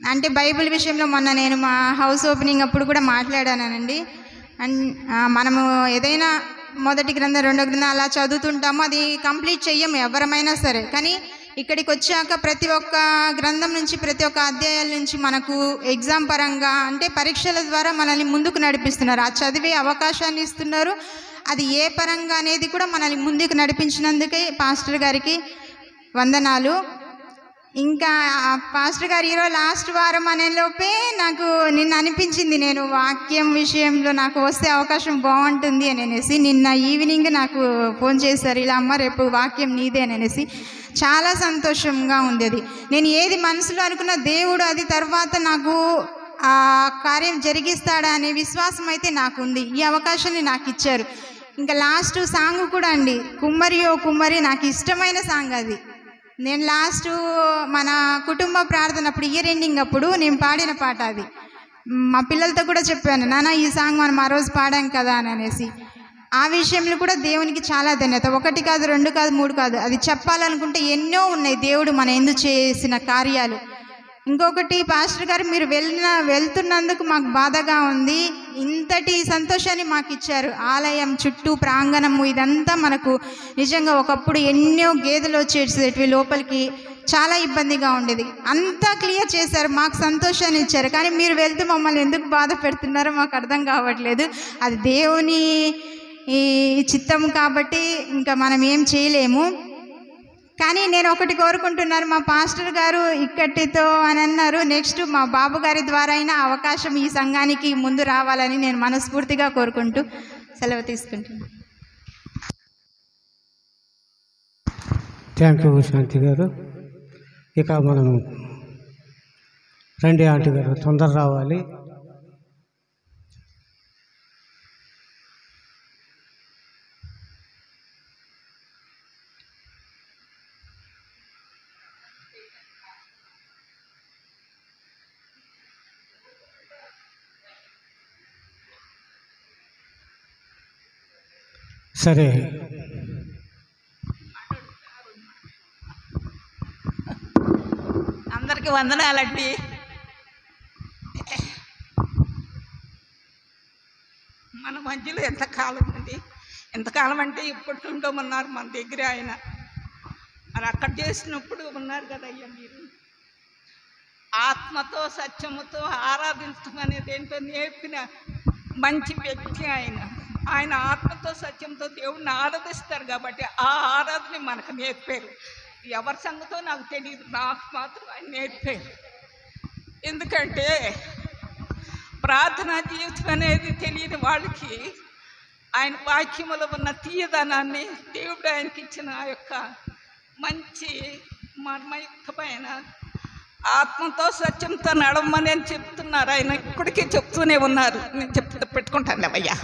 S8: అంటే బైబిల్ విషయంలో మొన్న నేను మా హౌస్ ఓపెనింగ్ అప్పుడు కూడా మాట్లాడానండి. మనము ఏదైనా మొదటి గ్రంథం, రెండో గ్రంథం అలా చదువుతుంటాము, అది కంప్లీట్ చెయ్యము ఎవరమైనా సరే. కానీ ఇక్కడికి వచ్చాక ప్రతి ఒక్క గ్రంథం నుంచి, ప్రతి ఒక్క అధ్యాయాల నుంచి మనకు ఎగ్జామ్ పరంగా అంటే పరీక్షల ద్వారా మనల్ని ముందుకు నడిపిస్తున్నారు. ఆ చదివే అవకాశాన్ని ఇస్తున్నారు. అది ఏ పరంగా అనేది కూడా మనల్ని ముందుకు నడిపించినందుకే పాస్టర్ గారికి వందనాలు. ఇంకా పాస్టర్ గారు ఈరోజు లాస్ట్ వారం అనేలోపే నాకు నిన్న అనిపించింది, నేను వాక్యం విషయంలో నాకు వస్తే అవకాశం బాగుంటుంది అని అనేసి. నిన్న ఈవినింగ్ నాకు ఫోన్ చేశారు, ఇలా అమ్మ రేపు వాక్యం నీదే అని అనేసి. చాలా సంతోషంగా ఉంది. అది నేను ఏది మనసులో అనుకున్న దేవుడు అది తర్వాత నాకు ఆ కార్యం జరిగిస్తాడా అనే విశ్వాసం అయితే నాకు ఉంది. ఈ అవకాశాన్ని నాకు ఇచ్చారు. ఇంకా లాస్ట్ సాంగ్ కూడా అండి, కుమ్మరి ఓ కుమ్మరి, నాకు ఇష్టమైన సాంగ్ అది. నేను లాస్ట్ మన కుటుంబ ప్రార్థన అప్పుడు ఇయర్ ఎండింగ్ అప్పుడు నేను పాడిన పాట అది. మా పిల్లలతో కూడా చెప్పాను, నాన్న ఈ సాంగ్ మనం ఆ రోజు పాడాం కదా అని అనేసి. ఆ విషయంలో కూడా దేవునికి చాలా ధన్యత. 1 కాదు 2 కాదు 3 కాదు, అది చెప్పాలనుకుంటే ఎన్నో ఉన్నాయి దేవుడు మన ఎందుకు చేసిన కార్యాలు. ఇంకొకటి పాస్టర్ గారు మీరు వెళ్తున్నందుకు మాకు బాధగా ఉంది. ఇంతటి సంతోషాన్ని మాకు ఇచ్చారు. ఆలయం చుట్టూ ప్రాంగణము ఇదంతా మనకు నిజంగా ఒకప్పుడు ఎన్నో గేదెలు వచ్చేసేటివి లోపలికి, చాలా ఇబ్బందిగా ఉండేది. అంతా క్లియర్ చేశారు, మాకు సంతోషాన్ని ఇచ్చారు. కానీ మీరు వెళ్తూ మమ్మల్ని ఎందుకు బాధ పెడుతున్నారో మాకు అర్థం కావట్లేదు. అది దేవుని ఈ చిత్తం కాబట్టి ఇంకా మనం ఏం చేయలేము. కానీ నేను ఒకటి కోరుకుంటున్నాను, మా పాస్టర్ గారు ఇక్కడితో అని అన్నారు, నెక్స్ట్ మా బాబు గారి ద్వారా అయినా అవకాశం ఈ సంఘానికి ముందు రావాలని నేను మనస్ఫూర్తిగా కోరుకుంటూ సెలవు తీసుకుంటున్నాను.
S1: థ్యాంక్ యూ శాంతి గారు. ఇక మనం రండి ఆంటీ గారు, తొందర రావాలి. సరే,
S6: అందరికీ వందనాలండి. మన మధ్యలో ఎంతకాలం ఉంది, ఎంతకాలం అంటే ఇప్పటి నుండో ఉన్నారు మన దగ్గర. ఆయన మరి అక్కడ చేసినప్పుడు ఉన్నారు కదయ్యా మీరు. ఆత్మతో సత్యముతో ఆరాధించడం అనేది ఏంటో నేర్పిన మంచి వ్యక్తి ఆయన. ఆయన ఆత్మతో సత్యంతో దేవుడిని ఆరాధిస్తారు కాబట్టి ఆ ఆరాధన మనకు నేర్పారు. ఎవరి సంగతో నాకు తెలియదు, నాకు మాత్రం ఆయన నేర్పారు. ఎందుకంటే ప్రార్థనా జీవితం అనేది తెలియని వాళ్ళకి ఆయన వాక్యములో ఉన్న తీయదనాన్ని, దేవుడు ఆయనకి ఇచ్చిన ఆ యొక్క మంచి మర్మయుక్తమైన ఆత్మతో సత్యంతో నడవమని అని చెప్తున్నారు. ఆయన ఇప్పటికీ చెప్తూనే ఉన్నారు. నేను పెట్టుకుంటాను అవయ్యా.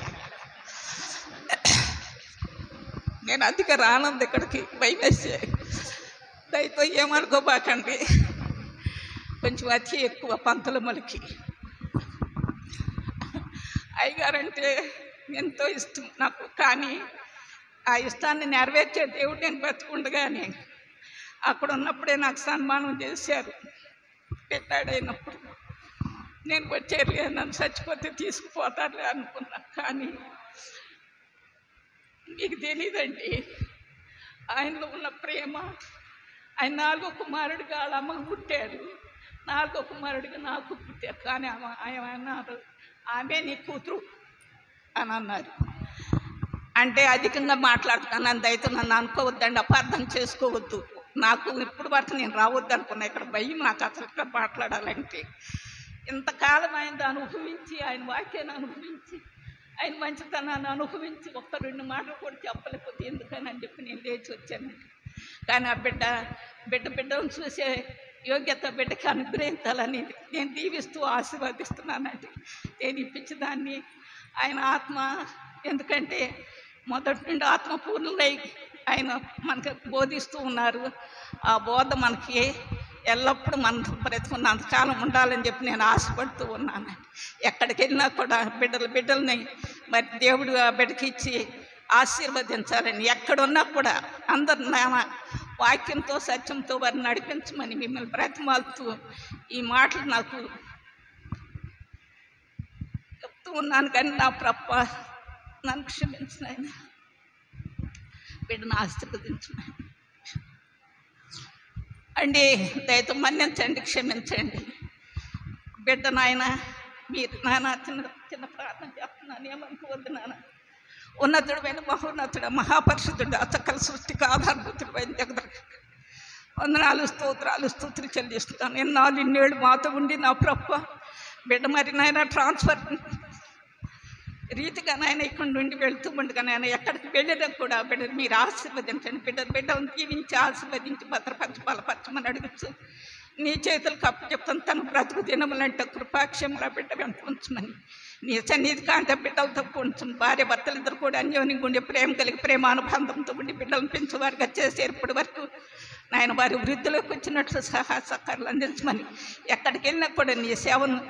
S6: నేను అందుకే రానంది ఇక్కడికి, భయమేసి. దయతో ఏమనుకోబాకండి, కొంచెం అతి ఎక్కువ పంతుల మొలకి. అయ్యగారంటే ఎంతో ఇష్టం నాకు. కానీ ఆ ఇష్టాన్ని నెరవేర్చే దేవుడు నేను బతుకుండగానే అక్కడ ఉన్నప్పుడే నాకు సన్మానం చేశారు. పెట్టాడైనప్పుడు నేను వచ్చేరులే, నన్ను చచ్చిపోతే తీసుకుపోతారులే అనుకున్నా. కానీ మీకు తెలీదండి ఆయనలో ఉన్న ప్రేమ. ఆయన 4వ కుమారుడిగా వాళ్ళ అమ్మకు పుట్టాడు, 4వ కుమారుడిగా నాకు పుట్టారు. కానీ ఆయన అన్నారు, ఆమె నీ కూతురు అని అన్నారు. అంటే అధికంగా మాట్లాడుతున్నాను, దయతో నన్ను అనుకోవద్దండి, అపార్థం చేసుకోవద్దు. నాకు ఇప్పుడు వరకు నేను రావద్దు అనుకున్నా. ఇక్కడ భయం నాకు అసలు ఇక్కడ మాట్లాడాలంటే. ఇంతకాలం ఆయన అనుభవించి, ఆయన వాక్యాన్ని అనుభవించి, ఆయన మంచితనాన్ని అనుభవించి 1-2 మాటలు కూడా చెప్పలేకపోతే ఎందుకని అని చెప్పి నేను లేచి వచ్చాను. కానీ ఆ బిడ్డను చూసే యోగ్యత బిడ్డకి అనుగ్రహించాలని నేను దీవిస్తూ ఆశీర్వదిస్తున్నానండి. నేను ఇప్పించేదాన్ని ఆయన ఆత్మ, ఎందుకంటే మొదటి నుండి ఆత్మపూర్ణులై ఆయన మనకు బోధిస్తూ ఉన్నారు. ఆ బోధ మనకి ఎల్లప్పుడూ మన బ్రతుకున్నంతకాలం ఉండాలని చెప్పి నేను ఆశపడుతూ ఉన్నాను. ఎక్కడికి వెళ్ళినా కూడా బిడ్డల్ని మరి దేవుడు ఆ బిడ్డకి ఇచ్చి ఆశీర్వదించాలని, ఎక్కడున్నా కూడా అందరు నా వాక్యంతో సత్యంతో వారిని నడిపించమని మిమ్మల్ని బ్రతిమాలుతూ ఈ మాటలు నాకు చెప్తూ ఉన్నాను. కానీ నా నన్ను క్షమించిన ఆయన, బిడ్డను ఆశీర్వదించిన అండి. దయతో మన్నించండి, క్షమించండి. బిడ్డ నాయన, మీరు నాన్న చిన్న ప్రార్థన చేస్తున్నాను, ఏమనుకోవద్దు నాన్న. ఉన్నతుడైన మహోన్నతుడు, మహాపరిశుద్ధుడు, అసకల సృష్టికి ఆధారభూతుడు అయిన జగద్
S9: వందనాలు స్తోత్రాలు చెల్లిస్తున్నాను. ఎన్నాళ్ళు ఇన్నేళ్ళు మాతో ఉండి నా ప్రభువా బిడ్డ మరి నాయన ట్రాన్స్ఫర్ రీతిగా నాయన ఇక్కడ నుండి వెళ్తూ ఉండగా నాయన ఎక్కడికి వెళ్ళినా కూడా బిడ్డను మీరు ఆశీర్వదించండి. బిడ్డను దీవించి ఆశీర్వదించి భద్రపరచి బలపరచమని అడుగుచ్చు. నీ చేతులకు అప్పు చెప్తాను. తను బ్రతుకు దినములంటే కృపాక్షముల బిడ్డ వెంట ఉంచమని నీ సన్నిధి కాంత బిడ్డలతో ఉంచం. భార్య భర్తలిద్దరు కూడా అన్యోన్యంగా ఉండి ప్రేమ కలిగి ప్రేమానుబంధంతో ఉండి బిడ్డలను పెంచేవారుగా చేసే ఇప్పటి వరకు నాయన వారి వృద్ధిలోకి వచ్చినట్లు సహాయ సహకారాలు అందించమని ఎక్కడికి వెళ్ళినా కూడా నీ సేవను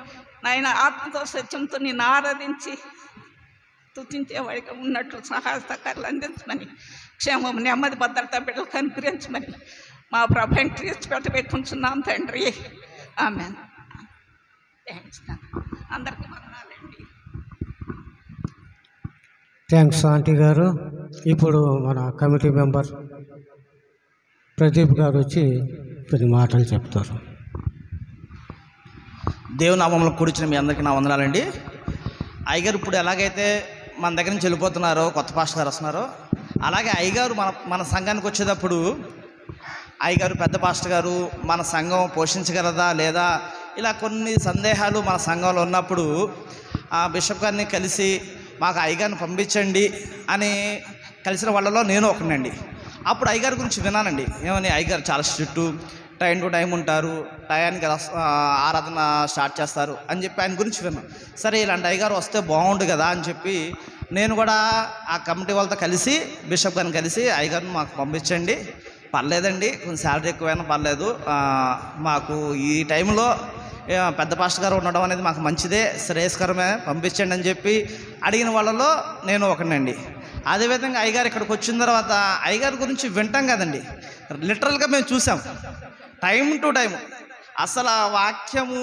S9: నాయన ఆత్మతో సత్యంతో నేను ఆరాధించి స్తుతించేవాడిగా ఉన్నట్లు సహాయ సహకారాలు అందించమని క్షేమం నెమ్మది భద్రత బిడ్డలకు అనుగ్రహించమని మా ప్రభుని క్రీస్తు పెట్టుకుంటున్నాం తండ్రి. ఆమేన్. థ్యాంక్స్. అందరికీ వందనాలండి.
S1: థ్యాంక్స్ ఆంటీ గారు. ఇప్పుడు మన కమిటీ మెంబర్ ప్రదీప్ గారు వచ్చి కొన్ని మాటలు చెప్తారు.
S10: దేవునామంలో కూర్చున్న మీ అందరికీ నా వందనాలండి. అయ్యగారు ఇప్పుడు ఎలాగైతే మన దగ్గర నుంచి వెళ్ళిపోతున్నారో, కొత్త పాస్టర్ గారు వస్తున్నారో, అలాగే అయ్యగారు మన సంఘానికి వచ్చేటప్పుడు అయ్యగారు పెద్ద పాస్టర్ గారు మన సంఘం పోషించగలదా లేదా ఇలా కొన్ని సందేహాలు మన సంఘంలో ఉన్నప్పుడు ఆ బిషప్ గారిని కలిసి మాకు అయ్యగారిని పంపించండి అని కలిసిన వాళ్ళలో నేను ఒకనండి. అప్పుడు అయ్యగారి గురించి విన్నానండి. ఏమని అయ్యగారు చాలా స్ట్రిక్టు, టైం టు టైం ఉంటారు, టయానికి ఆరాధన స్టార్ట్ చేస్తారు అని చెప్పి ఆయన గురించి విన్నాను. సరే ఇలాంటి అయ్యగారు వస్తే బాగుండు కదా అని చెప్పి నేను కూడా ఆ కమిటీ వాళ్ళతో కలిసి బిషప్ గారిని కలిసి అయ్యగారిని మాకు పంపించండి, పర్లేదండి కొంచెం శాలరీ ఎక్కువైనా పర్లేదు, మాకు ఈ టైంలో పెద్ద పాస్టర్ గారు ఉండడం అనేది మాకు మంచిదే, శ్రేయస్కరమే, పంపించండి అని చెప్పి అడిగిన వాళ్ళలో నేను ఒకనండి. అదేవిధంగా అయ్యగారు ఇక్కడికి వచ్చిన తర్వాత అయ్యగారి గురించి వింటాం కదండి, లిటరల్గా మేము చూసాం టైం టు టైం. అసలు ఆ వాక్యము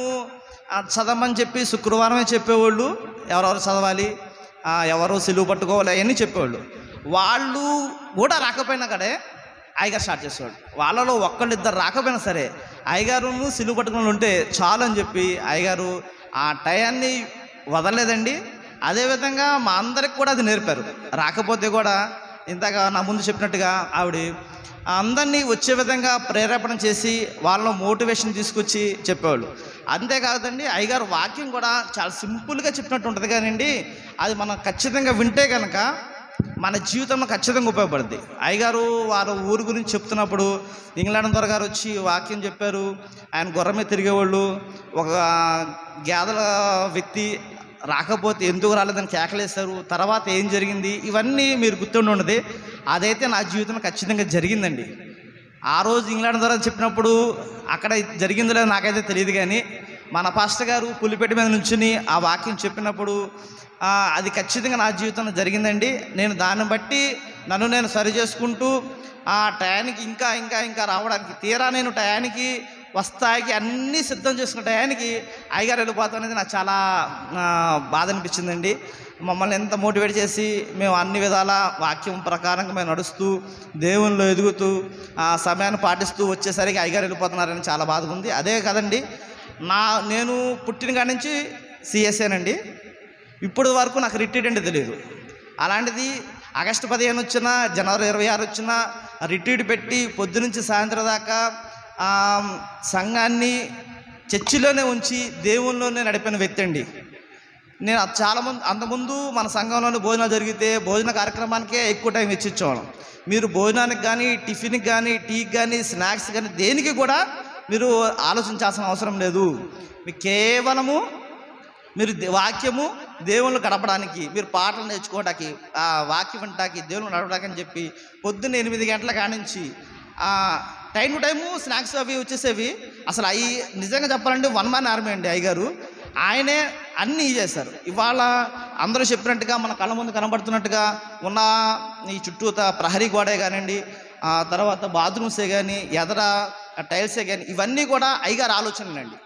S10: చదవమని చెప్పి శుక్రవారమే చెప్పేవాళ్ళు, ఎవరెవరు చదవాలి, ఎవరు సిలువు పట్టుకోవాలి అవన్నీ చెప్పేవాళ్ళు. వాళ్ళు కూడా రాకపోయినా కడే అయ్యగారు స్టార్ట్ చేసేవాడు. వాళ్ళలో ఒక్కళ్ళిద్దరు రాకపోయినా సరే అయ్యగారును సిలువు పట్టుకుని ఉంటే చాలు అని చెప్పి అయ్యగారు ఆ టయాన్ని వదలలేదండి. అదేవిధంగా మా అందరికి కూడా అది నేర్పారు. రాకపోతే కూడా ఇంతగా నా ముందు చెప్పినట్టుగా ఆవిడ అందరినీ వచ్చే విధంగా ప్రేరేపణ చేసి వాళ్ళలో మోటివేషన్ తీసుకొచ్చి చెప్పేవాళ్ళు. అంతేకాదండి అయ్యగారు వాక్యం కూడా చాలా సింపుల్గా చెప్పినట్టు ఉంటుంది కానివ్వండి, అది మనం ఖచ్చితంగా వింటే కనుక మన జీవితంలో ఖచ్చితంగా ఉపయోగపడుద్ది. అయ్యగారు వారు ఊరు గురించి చెప్తున్నప్పుడు ఇంగ్లాండ్ దొర గారు వచ్చి వాక్యం చెప్పారు. ఆయన గుర్రమే తిరిగేవాళ్ళు, ఒక గేదెల వ్యక్తి రాకపోతే ఎందుకు రాలేదని కేకలేశారు, తర్వాత ఏం జరిగింది ఇవన్నీ మీరు గుర్తుండి ఉండదు. అదైతే నా జీవితంలో ఖచ్చితంగా జరిగిందండి. ఆ రోజు ఇంగ్లాండ్ ద్వారా చెప్పినప్పుడు అక్కడ జరిగిందో లేదో నాకైతే తెలియదు, కానీ మన పాస్టర్ గారు పులిపెట్టి మీద నుంచుని ఆ వాక్యం చెప్పినప్పుడు అది ఖచ్చితంగా నా జీవితంలో జరిగిందండి. నేను దాన్ని బట్టి నన్ను నేను సరి చేసుకుంటూ ఆ టయానికి ఇంకా ఇంకా ఇంకా రావడానికి, తీరా నేను టయానికి వస్తాయికి అన్నీ సిద్ధం చేసుకున్న టయానికి అయ్యగారు వెళ్ళిపోతాం అనేది నాకు చాలా బాధ అనిపించిందండి. మమ్మల్ని ఎంత మోటివేట్ చేసి మేము అన్ని విధాల వాక్యం ప్రకారంగా మేము నడుస్తూ దేవునిలో ఎదుగుతూ ఆ సమయాన్ని పాటిస్తూ వచ్చేసరికి అయ్యగారు వెళ్ళిపోతున్నారని చాలా బాధగా ఉంది. అదే కదండి, నేను పుట్టిన కాడి నుంచి సిఎస్ఏనండి. ఇప్పుడు వరకు నాకు రిట్రీట్ అంటే తెలియదు. అలాంటిది ఆగస్టు 15 వచ్చినా, జనవరి 26 వచ్చినా రిట్రీట్ పెట్టి పొద్దునుంచి సాయంత్రం దాకా సంఘాన్ని చర్చిలోనే ఉంచి దేవునిలోనే నడిపిన వ్యక్తి అండి నేను. చాలామంది అంతకుముందు మన సంఘంలోనే భోజనాలు జరిగితే భోజన కార్యక్రమానికే ఎక్కువ టైం వెచ్చించేవాళ్ళం. మీరు భోజనానికి కానీ, టిఫిన్కి కానీ, టీకి కానీ, స్నాక్స్ కానీ దేనికి కూడా మీరు ఆలోచించాల్సిన అవసరం లేదు. మీకు కేవలము మీరు వాక్యము దేవుళ్ళు గడపడానికి, మీరు పాటలు నేర్చుకోవడానికి, ఆ వాక్యం వినడానికి, దేవుళ్ళు నడవడానికి అని చెప్పి పొద్దున్న 8 గంటల కానించి టైం టు టైము స్నాక్స్ అవి వచ్చేసేవి. అసలు అవి నిజంగా చెప్పాలంటే 1 man ఆర్మీ అండి అయ్యగారు. ఆయనే అన్నీ చేశారు. ఇవాళ అందరూ చెప్పినట్టుగా మన కళ్ళ ముందు కనబడుతున్నట్టుగా ఉన్న ఈ చుట్టూ ప్రహరీ గోడే కానివ్వండి, తర్వాత బాత్రూమ్సే కానీ, ఎదర టైల్సే కానీ, ఇవన్నీ కూడా అయ్యగారు ఆలోచనలండి.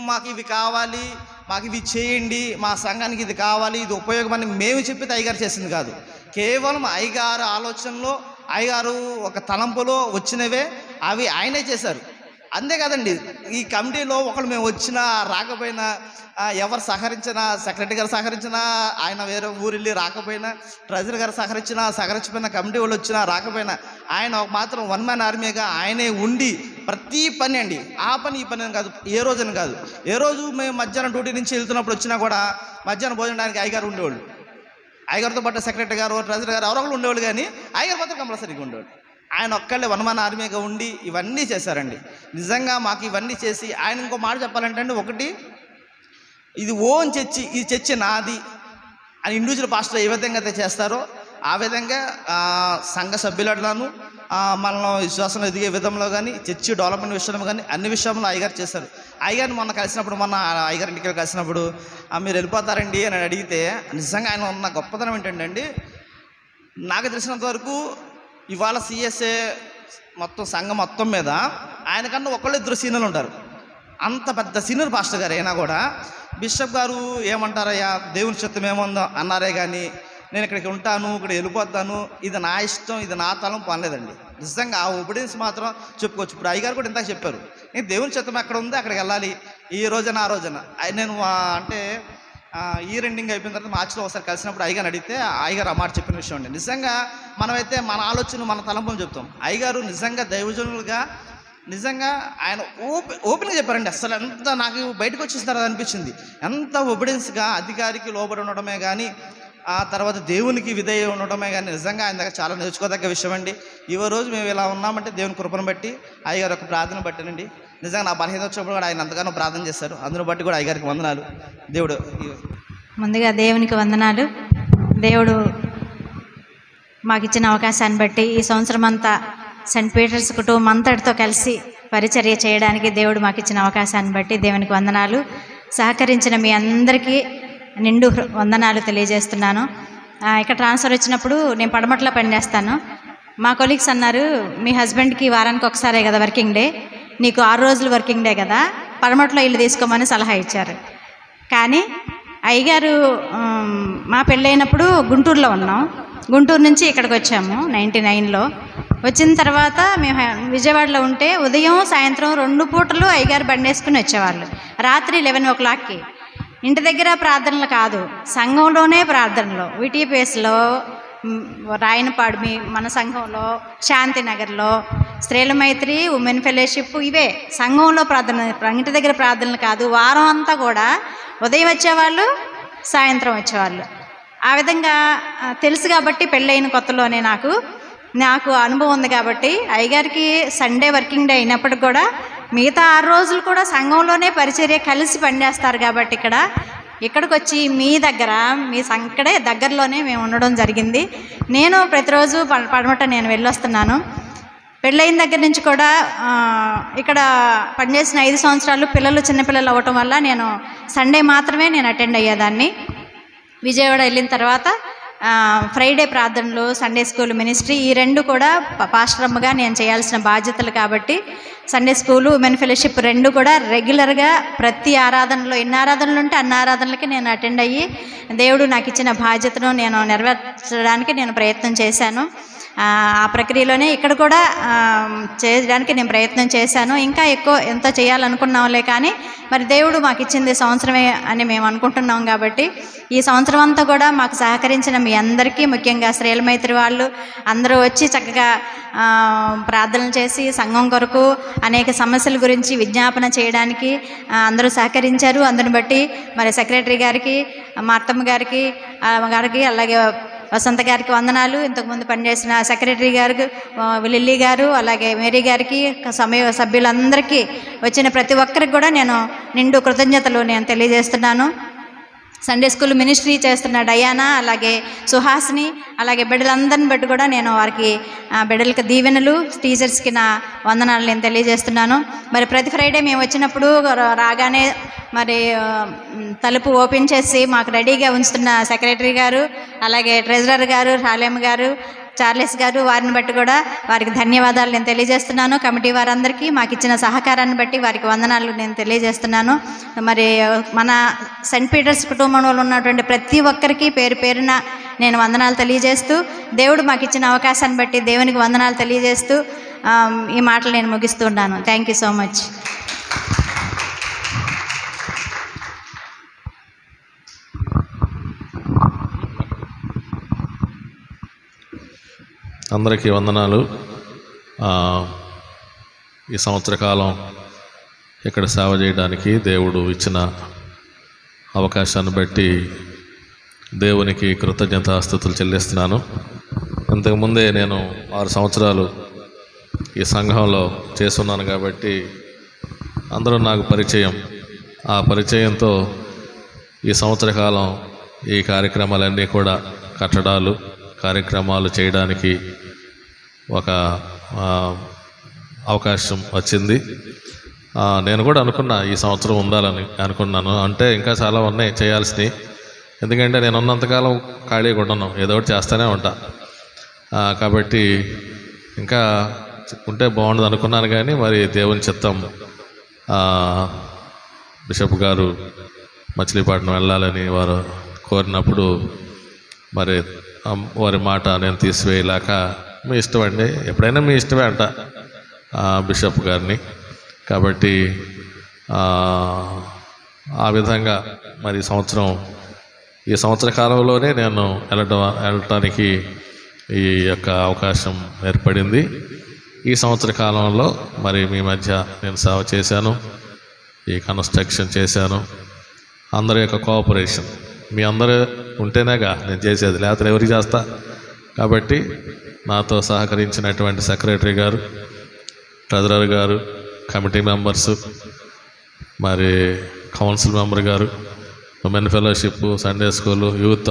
S10: మాకు ఇవి కావాలి, మాకు ఇవి చేయండి, మా సంఘానికి ఇది కావాలి, ఇది ఉపయోగమని మేము చెప్పితే అయ్యగారు చేసింది కాదు. కేవలం అయ్యగారు ఆలోచనలో, అయ్యగారు ఒక తలంపులో వచ్చినవే అవి ఆయనే చేశారు. అంతేకాదండి, ఈ కమిటీలో ఒకళ్ళు మేము వచ్చినా రాకపోయినా, ఎవరు సహకరించినా, సెక్రటరీ గారు సహకరించినా, ఆయన వేరే ఊరిల్లి రాకపోయినా, ట్రెజరీ గారు సహకరించిపోయినా, కమిటీ వాళ్ళు వచ్చినా రాకపోయినా, ఆయన మాత్రం వన్ మ్యాన్ ఆర్మీగా ఆయనే ఉండి ప్రతి పని అండి, ఆ పని ఈ పని అని కాదు, ఏ రోజని కాదు, ఏ రోజు మేము మధ్యాహ్నం డ్యూటీ నుంచి వెళ్తున్నప్పుడు వచ్చినా కూడా మధ్యాహ్నం భోజనానికి అయ్యగారు ఉండేవాళ్ళు. అయ్యగారితో పాటు సెక్రటరీ గారు, ట్రెజరీ గారు ఎవరో ఒకళ్ళు ఉండేవాళ్ళు, కానీ అయ్యగారు మాత్రం కంపల్సరీగా ఉండేవాళ్ళు. ఆయన ఒక్కళ్ళే వన్ మ్యాన్ ఆర్మీగా ఉండి ఇవన్నీ చేశారండి. నిజంగా మాకు ఇవన్నీ చేసి ఆయన ఇంకో మాట చెప్పాలంటే అండి, ఒకటి, ఇది ఓన్ చర్చి, ఈ చర్చి నాది అని ఇండివిజువల్ పాస్టర్ ఏ విధంగా అయితే చేస్తారో ఆ విధంగా సంఘ సభ్యులను మనలో విశ్వాసంలో ఎదిగే విధంలో కానీ, చర్చి డెవలప్మెంట్ విషయంలో కానీ అన్ని విషయంలో అయ్యగారు చేశారు. అయ్యగారిని మొన్న అయ్యగారి ఇంటికి కలిసినప్పుడు మీరు వెళ్ళిపోతారండి అని అడిగితే, నిజంగా ఆయన ఉన్న గొప్పతనం ఏంటంటే అండి, నాకు తెలిసినంత వరకు ఇవాళ సిఎస్ఏ మొత్తం సంఘం మొత్తం మీద ఆయనకన్నా ఒకళ్ళు ఇద్దరు సీనియర్లు ఉంటారు. అంత పెద్ద సీనియర్ పాస్టర్ గారు అయినా కూడా బిషప్ గారు ఏమంటారయ్యా, దేవుని చిత్తం ఏముందో అన్నారే కానీ నేను ఇక్కడికి ఉంటాను, ఇక్కడ వెళ్ళిపోతాను, ఇది నా ఇష్టం, ఇది నా తలం పనిలేదండి. నిజంగా ఆ ఒబిడియన్స్ మాత్రం చెప్పుకోవచ్చు. ఇప్పుడు అయ్యగారు కూడా ఇందాక చెప్పారు, నేను దేవుని చిత్తం ఎక్కడ ఉందో అక్కడికి వెళ్ళాలి, ఈ రోజున ఆ రోజున. నేను అంటే ఇయర్ ఎండింగ్ అయిపోయిన తర్వాత మార్చిలో ఒకసారి కలిసినప్పుడు అయ్యగారు అడిగితే అయ్యగారు ఆ మాట చెప్పిన విషయం అండి. నిజంగా మనమైతే మన ఆలోచన, మన తలంపులు చెప్తాం. అయ్యగారు నిజంగా దైవజనులుగా నిజంగా ఆయన ఓపెన్గా చెప్పారండి. అసలు ఎంత నాకు బయటకు వచ్చేసిన తర్వాత అనిపించింది, ఎంత ఒబిడియన్స్గా అధికారికి లోబడి ఉండడమే కానీ, ఆ తర్వాత దేవునికి విధేయ ఉండటమే కానీ నిజంగా ఆయన దగ్గర చాలా నేర్చుకోదగ్గ విషయం అండి. ఈ రోజు మేము ఇలా ఉన్నామంటే దేవుని కృపను బట్టి, అయ్యగారు ఒక ప్రార్థన బట్టినండి. నిజంగా నా బలహీనత వచ్చినప్పుడు కూడా ఆయన అంతగానో ప్రార్థన చేశారు. అందును బట్టి కూడా అయ్యగారికి వందనాలు. దేవుడు
S11: ముందుగా దేవునికి వందనాలు. దేవుడు మాకు ఇచ్చిన అవకాశాన్ని బట్టి ఈ సంవత్సరం అంతా సెయింట్ పీటర్స్ కుటుంబం అంతటితో కలిసి పరిచర్య చేయడానికి దేవుడు మాకు ఇచ్చిన అవకాశాన్ని బట్టి దేవునికి వందనాలు. సహకరించిన మీ అందరికీ నిండు వందనాలు తెలియజేస్తున్నాను. ఇక్కడ ట్రాన్స్ఫర్ వచ్చినప్పుడు నేను పడమట్లో పనిచేస్తాను. మా కొలీగ్స్ అన్నారు, మీ హస్బెండ్కి వారానికి ఒకసారే కదా వర్కింగ్ డే, నీకు 6 రోజులు వర్కింగ్ డే కదా, పడమట్లో ఇల్లు తీసుకోమని సలహా ఇచ్చారు. కానీ అయ్యగారు మా పెళ్ళైనప్పుడు గుంటూరులో ఉన్నాం, గుంటూరు నుంచి ఇక్కడికి వచ్చాము 99లో. వచ్చిన తర్వాత మేము విజయవాడలో ఉంటే ఉదయం సాయంత్రం 2 పూటలు అయ్యగారు బండి వేసుకుని వచ్చేవాళ్ళు. రాత్రి 11 o'clockకి. ఇంటి దగ్గర ప్రార్థనలు కాదు, సంఘంలోనే ప్రార్థనలు. విటీపీఎస్లో, రాయనపాడు మన సంఘంలో, శాంతినగర్లో, స్త్రీల మైత్రి, ఉమెన్ ఫెలోషిప్, ఇవే సంఘంలో ప్రార్థన. ఇంటి దగ్గర ప్రార్థనలు కాదు. వారం అంతా కూడా ఉదయం వచ్చేవాళ్ళు, సాయంత్రం వచ్చేవాళ్ళు. ఆ విధంగా తెలుసు కాబట్టి పెళ్ళైన కొత్తలోనే నాకు అనుభవం ఉంది కాబట్టి అయ్యగారికి సండే వర్కింగ్ డే అయినప్పటికి కూడా మిగతా 6 రోజులు కూడా సంఘంలోనే పరిచర్య కలిసి పనిచేస్తారు కాబట్టి ఇక్కడికి వచ్చి మీ దగ్గర ఇక్కడే దగ్గరలోనే మేము ఉండడం జరిగింది. నేను ప్రతిరోజు పడమట నేను వెళ్ళొస్తున్నాను. పెళ్ళైన దగ్గర నుంచి కూడా ఇక్కడ పనిచేసిన 5 సంవత్సరాలు పిల్లలు చిన్నపిల్లలు అవ్వటం వల్ల నేను సండే మాత్రమే నేను అటెండ్ అయ్యేదాన్ని. విజయవాడ వెళ్ళిన తర్వాత ఫ్రైడే ప్రార్థనలు, సండే స్కూల్ మినిస్ట్రీ, ఈ 2 కూడా పాస్టరమ్మగా నేను చేయాల్సిన బాధ్యతలు కాబట్టి సండే స్కూలు, ఉమెన్ ఫెలోషిప్ 2 కూడా రెగ్యులర్గా ప్రతి ఆరాధనలో, ఎన్ని ఆరాధనలు ఉంటే అన్ని ఆరాధనలకి నేను అటెండ్ అయ్యి దేవుడు నాకు ఇచ్చిన బాధ్యతను నేను నెరవేర్చడానికి నేను ప్రయత్నం చేశాను. ఆ ప్రక్రియలోనే ఇక్కడ కూడా చేయడానికి నేను ప్రయత్నం చేశాను. ఇంకా ఎంతో చేయాలనుకున్నాంలే, కానీ మరి దేవుడు మాకు ఇచ్చింది సంవత్సరమే అని మేము అనుకుంటున్నాం కాబట్టి ఈ సంవత్సరం అంతా కూడా మాకు సహకరించిన మీ అందరికీ, ముఖ్యంగా స్త్రీల మైత్రి వాళ్ళు అందరూ వచ్చి చక్కగా ప్రార్థనలు చేసి సంఘం కొరకు అనేక సమస్యల గురించి విజ్ఞాపన చేయడానికి అందరూ సహకరించారు. అందుని బట్టి మరి సెక్రటరీ గారికి, మా అత్తమ్మ గారికి అలాగే వసంత గారికి వందనాలు. ఇంతకుముందు పనిచేసిన సెక్రటరీ గారికి, లిల్లీ గారు, అలాగే మేరీ గారికి, సభ్యులందరికీ, వచ్చిన ప్రతి ఒక్కరికి కూడా నేను నిండు కృతజ్ఞతలు నేను తెలియజేస్తున్నాను. సండే స్కూల్ మినిస్ట్రీ చేస్తున్న డయానా, అలాగే సుహాస్ని, అలాగే బిడ్డలందరిని బట్టి కూడా నేను వారికి బిడ్డలకి దీవెనలు, టీచర్స్కి నా వందనాలు నేను తెలియజేస్తున్నాను. మరి ప్రతి ఫ్రైడే మేము వచ్చినప్పుడు రాగానే మరి తలుపు ఓపెన్ చేసి మాకు రెడీగా ఉంచుతున్న సెక్రటరీ గారు, అలాగే ట్రెజరర్ గారు, రాలేమ్ గారు, చార్లెస్ గారు, వారిని బట్టి కూడా వారికి ధన్యవాదాలు నేను తెలియజేస్తున్నాను. కమిటీ వారందరికీ మాకు ఇచ్చిన సహకారాన్ని బట్టి వారికి వందనాలు నేను తెలియజేస్తున్నాను. మరి మన సెయింట్ పీటర్స్ కుటుంబంలో ఉన్నటువంటి ప్రతి ఒక్కరికి పేరు పేరున నేను వందనాలు తెలియజేస్తూ, దేవుడు మాకు ఇచ్చిన అవకాశాన్ని బట్టి దేవునికి వందనాలు తెలియజేస్తూ, ఈ మాటలు నేను ముగిస్తున్నాను. Thank you so much.
S12: అందరికీ వందనాలు. ఈ సంవత్సర కాలం ఇక్కడ సేవ చేయడానికి దేవుడు ఇచ్చిన అవకాశాన్ని బట్టి దేవునికి కృతజ్ఞతాస్తుతులు చెల్లిస్తున్నాను. ఇంతకుముందే నేను 6 సంవత్సరాలు ఈ సంఘంలో చేస్తున్నాను కాబట్టి అందరూ నాకు పరిచయం. ఆ పరిచయంతో ఈ సంవత్సర కాలం ఈ కార్యక్రమాలన్నీ కూడా కట్టడాలు కార్యక్రమాలు చేయడానికి ఒక అవకాశం వచ్చింది. నేను కూడా అనుకున్నా ఈ సంవత్సరం ఉండాలని అనుకున్నాను. అంటే ఇంకా చాలా ఉన్నాయి చేయాల్సినవి. ఎందుకంటే నేను ఉన్నంతకాలం ఖాళీగా ఉండను, ఏదో ఒకటి చేస్తూనే ఉంటా. కాబట్టి ఇంకా ఉంటే బాగుండదు అనుకున్నాను. కానీ మరి దేవుని చిత్తం బిషప్ గారు మచిలీపట్నం వెళ్ళాలని వారు కోరినప్పుడు మరి వారి మాట నేను తీసివేయలేక, మీ ఇష్టం అండి, ఎప్పుడైనా మీ ఇష్టమే అంట బిషప్ గారిని. కాబట్టి ఆ విధంగా మరి ఈ సంవత్సర కాలంలోనే నేను వెళ్ళటానికి ఈ యొక్క అవకాశం ఏర్పడింది. ఈ సంవత్సర కాలంలో మరి మీ మధ్య నేను సేవ చేశాను, ఈ కన్స్ట్రక్షన్ చేశాను. అందరి యొక్క కోఆపరేషన్ మీ అందరూ ఉంటేనేగా నేను చేసేది, లేకపోతే ఎవరికి చేస్తా. కాబట్టి నాతో సహకరించినటువంటి సెక్రటరీ గారు, ట్రెజరర్ గారు, కమిటీ మెంబర్సు, మరి కౌన్సిల్ మెంబర్ గారు, women fellowship, Sunday school, youth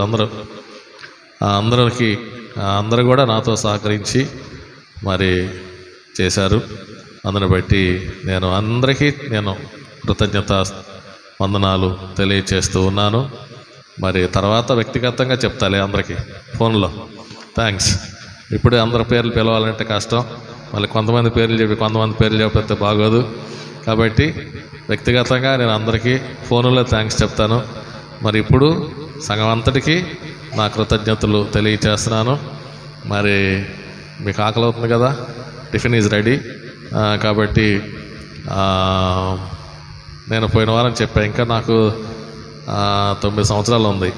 S12: అందరూ కూడా నాతో సహకరించి మరి చేశారు. అందుని బట్టి నేను అందరికీ కృతజ్ఞత వందనాలు తెలియచేస్తూ ఉన్నాను. మరి తర్వాత వ్యక్తిగతంగా చెప్తాలే అందరికీ ఫోన్లో. థ్యాంక్స్. ఇప్పుడే అందరి పేర్లు పిలవాలంటే కష్టం, మళ్ళీ కొంతమంది పేర్లు చెప్పి కొంతమంది పేర్లు చెప్పితే బాగోదు. కాబట్టి వ్యక్తిగతంగా నేను అందరికీ ఫోన్లో థ్యాంక్స్ చెప్తాను. మరి ఇప్పుడు సంఘం అంతటికీ నా కృతజ్ఞతలు తెలియచేస్తున్నాను. మరి మీకు ఆకలి అవుతుంది కదా, టిఫిన్ ఈజ్ రెడీ. కాబట్టి నేను పోయిన వారం చెప్పాను, ఇంకా నాకు 9 సంవత్సరాలు ఉంది.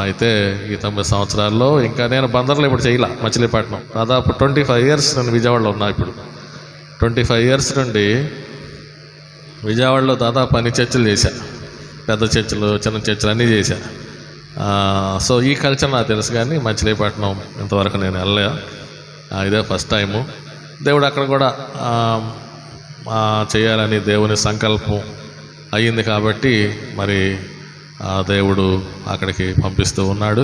S12: అయితే ఈ 9 సంవత్సరాల్లో ఇంకా నేను బందర్లో ఇప్పుడు చేయలే. మచిలీపట్నం దాదాపు 25 ఇయర్స్ నేను విజయవాడలో ఉన్నా. ఇప్పుడు 25 ఇయర్స్ నుండి విజయవాడలో దాదాపు అన్ని చర్చలు చేశా, పెద్ద చర్చలు, చిన్న చర్చలు అన్నీ చేశా. సో ఈ కల్చర్ నాకు తెలుసు, కానీ మచిలీపట్నం ఇంతవరకు నేను వెళ్ళలే. ఇదే ఫస్ట్ టైము. దేవుడు అక్కడ కూడా చేయాలని దేవుని సంకల్పం అయ్యింది. కాబట్టి మరి దేవుడు అక్కడికి పంపిస్తూ ఉన్నాడు.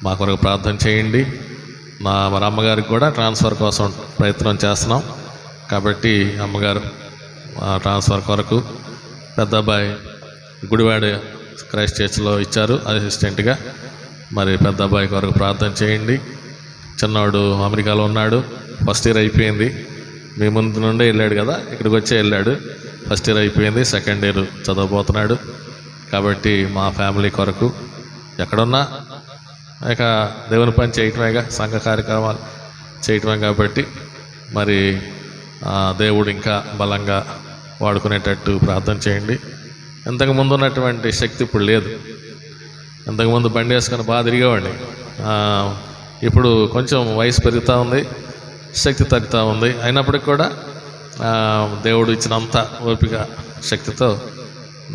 S12: మా కొరకు ప్రార్థన చేయండి. మరి అమ్మగారికి కూడా ట్రాన్స్ఫర్ కోసం ప్రయత్నం చేస్తున్నాం. కాబట్టి అమ్మగారు ట్రాన్స్ఫర్ కొరకు పెద్ద అబ్బాయి గుడివాడ క్రైస్ట్ చర్చ్లో ఇచ్చారు అసిస్టెంట్గా. మరి పెద్ద అబ్బాయి కొరకు ప్రార్థన చేయండి. చిన్నవాడు అమెరికాలో ఉన్నాడు, ఫస్ట్ ఇయర్ అయిపోయింది. మీ ముందు నుండే వెళ్ళాడు కదా, ఇక్కడికి వచ్చే వెళ్ళాడు. ఫస్ట్ ఇయర్ అయిపోయింది, సెకండ్ ఇయర్ చదవబోతున్నాడు. కాబట్టి మా ఫ్యామిలీ కొరకు ఎక్కడున్నా ఇక దేవుని పని చేయటమేగా, సంఘ కార్యక్రమాలు చేయటమే. కాబట్టి మరి దేవుడు ఇంకా బలంగా వాడుకునేటట్టు ప్రార్థన చేయండి. ఇంతకుముందు ఉన్నటువంటి శక్తి ఇప్పుడు లేదు. ఇంతకుముందు బండి వేసుకొని బాగా తిరిగేవాడిని. ఇప్పుడు కొంచెం వయసు పెరుగుతూ ఉంది, శక్తి తగ్గుతూ ఉంది. అయినప్పటికి కూడా దేవుడు ఇచ్చినంత ఓపిక శక్తితో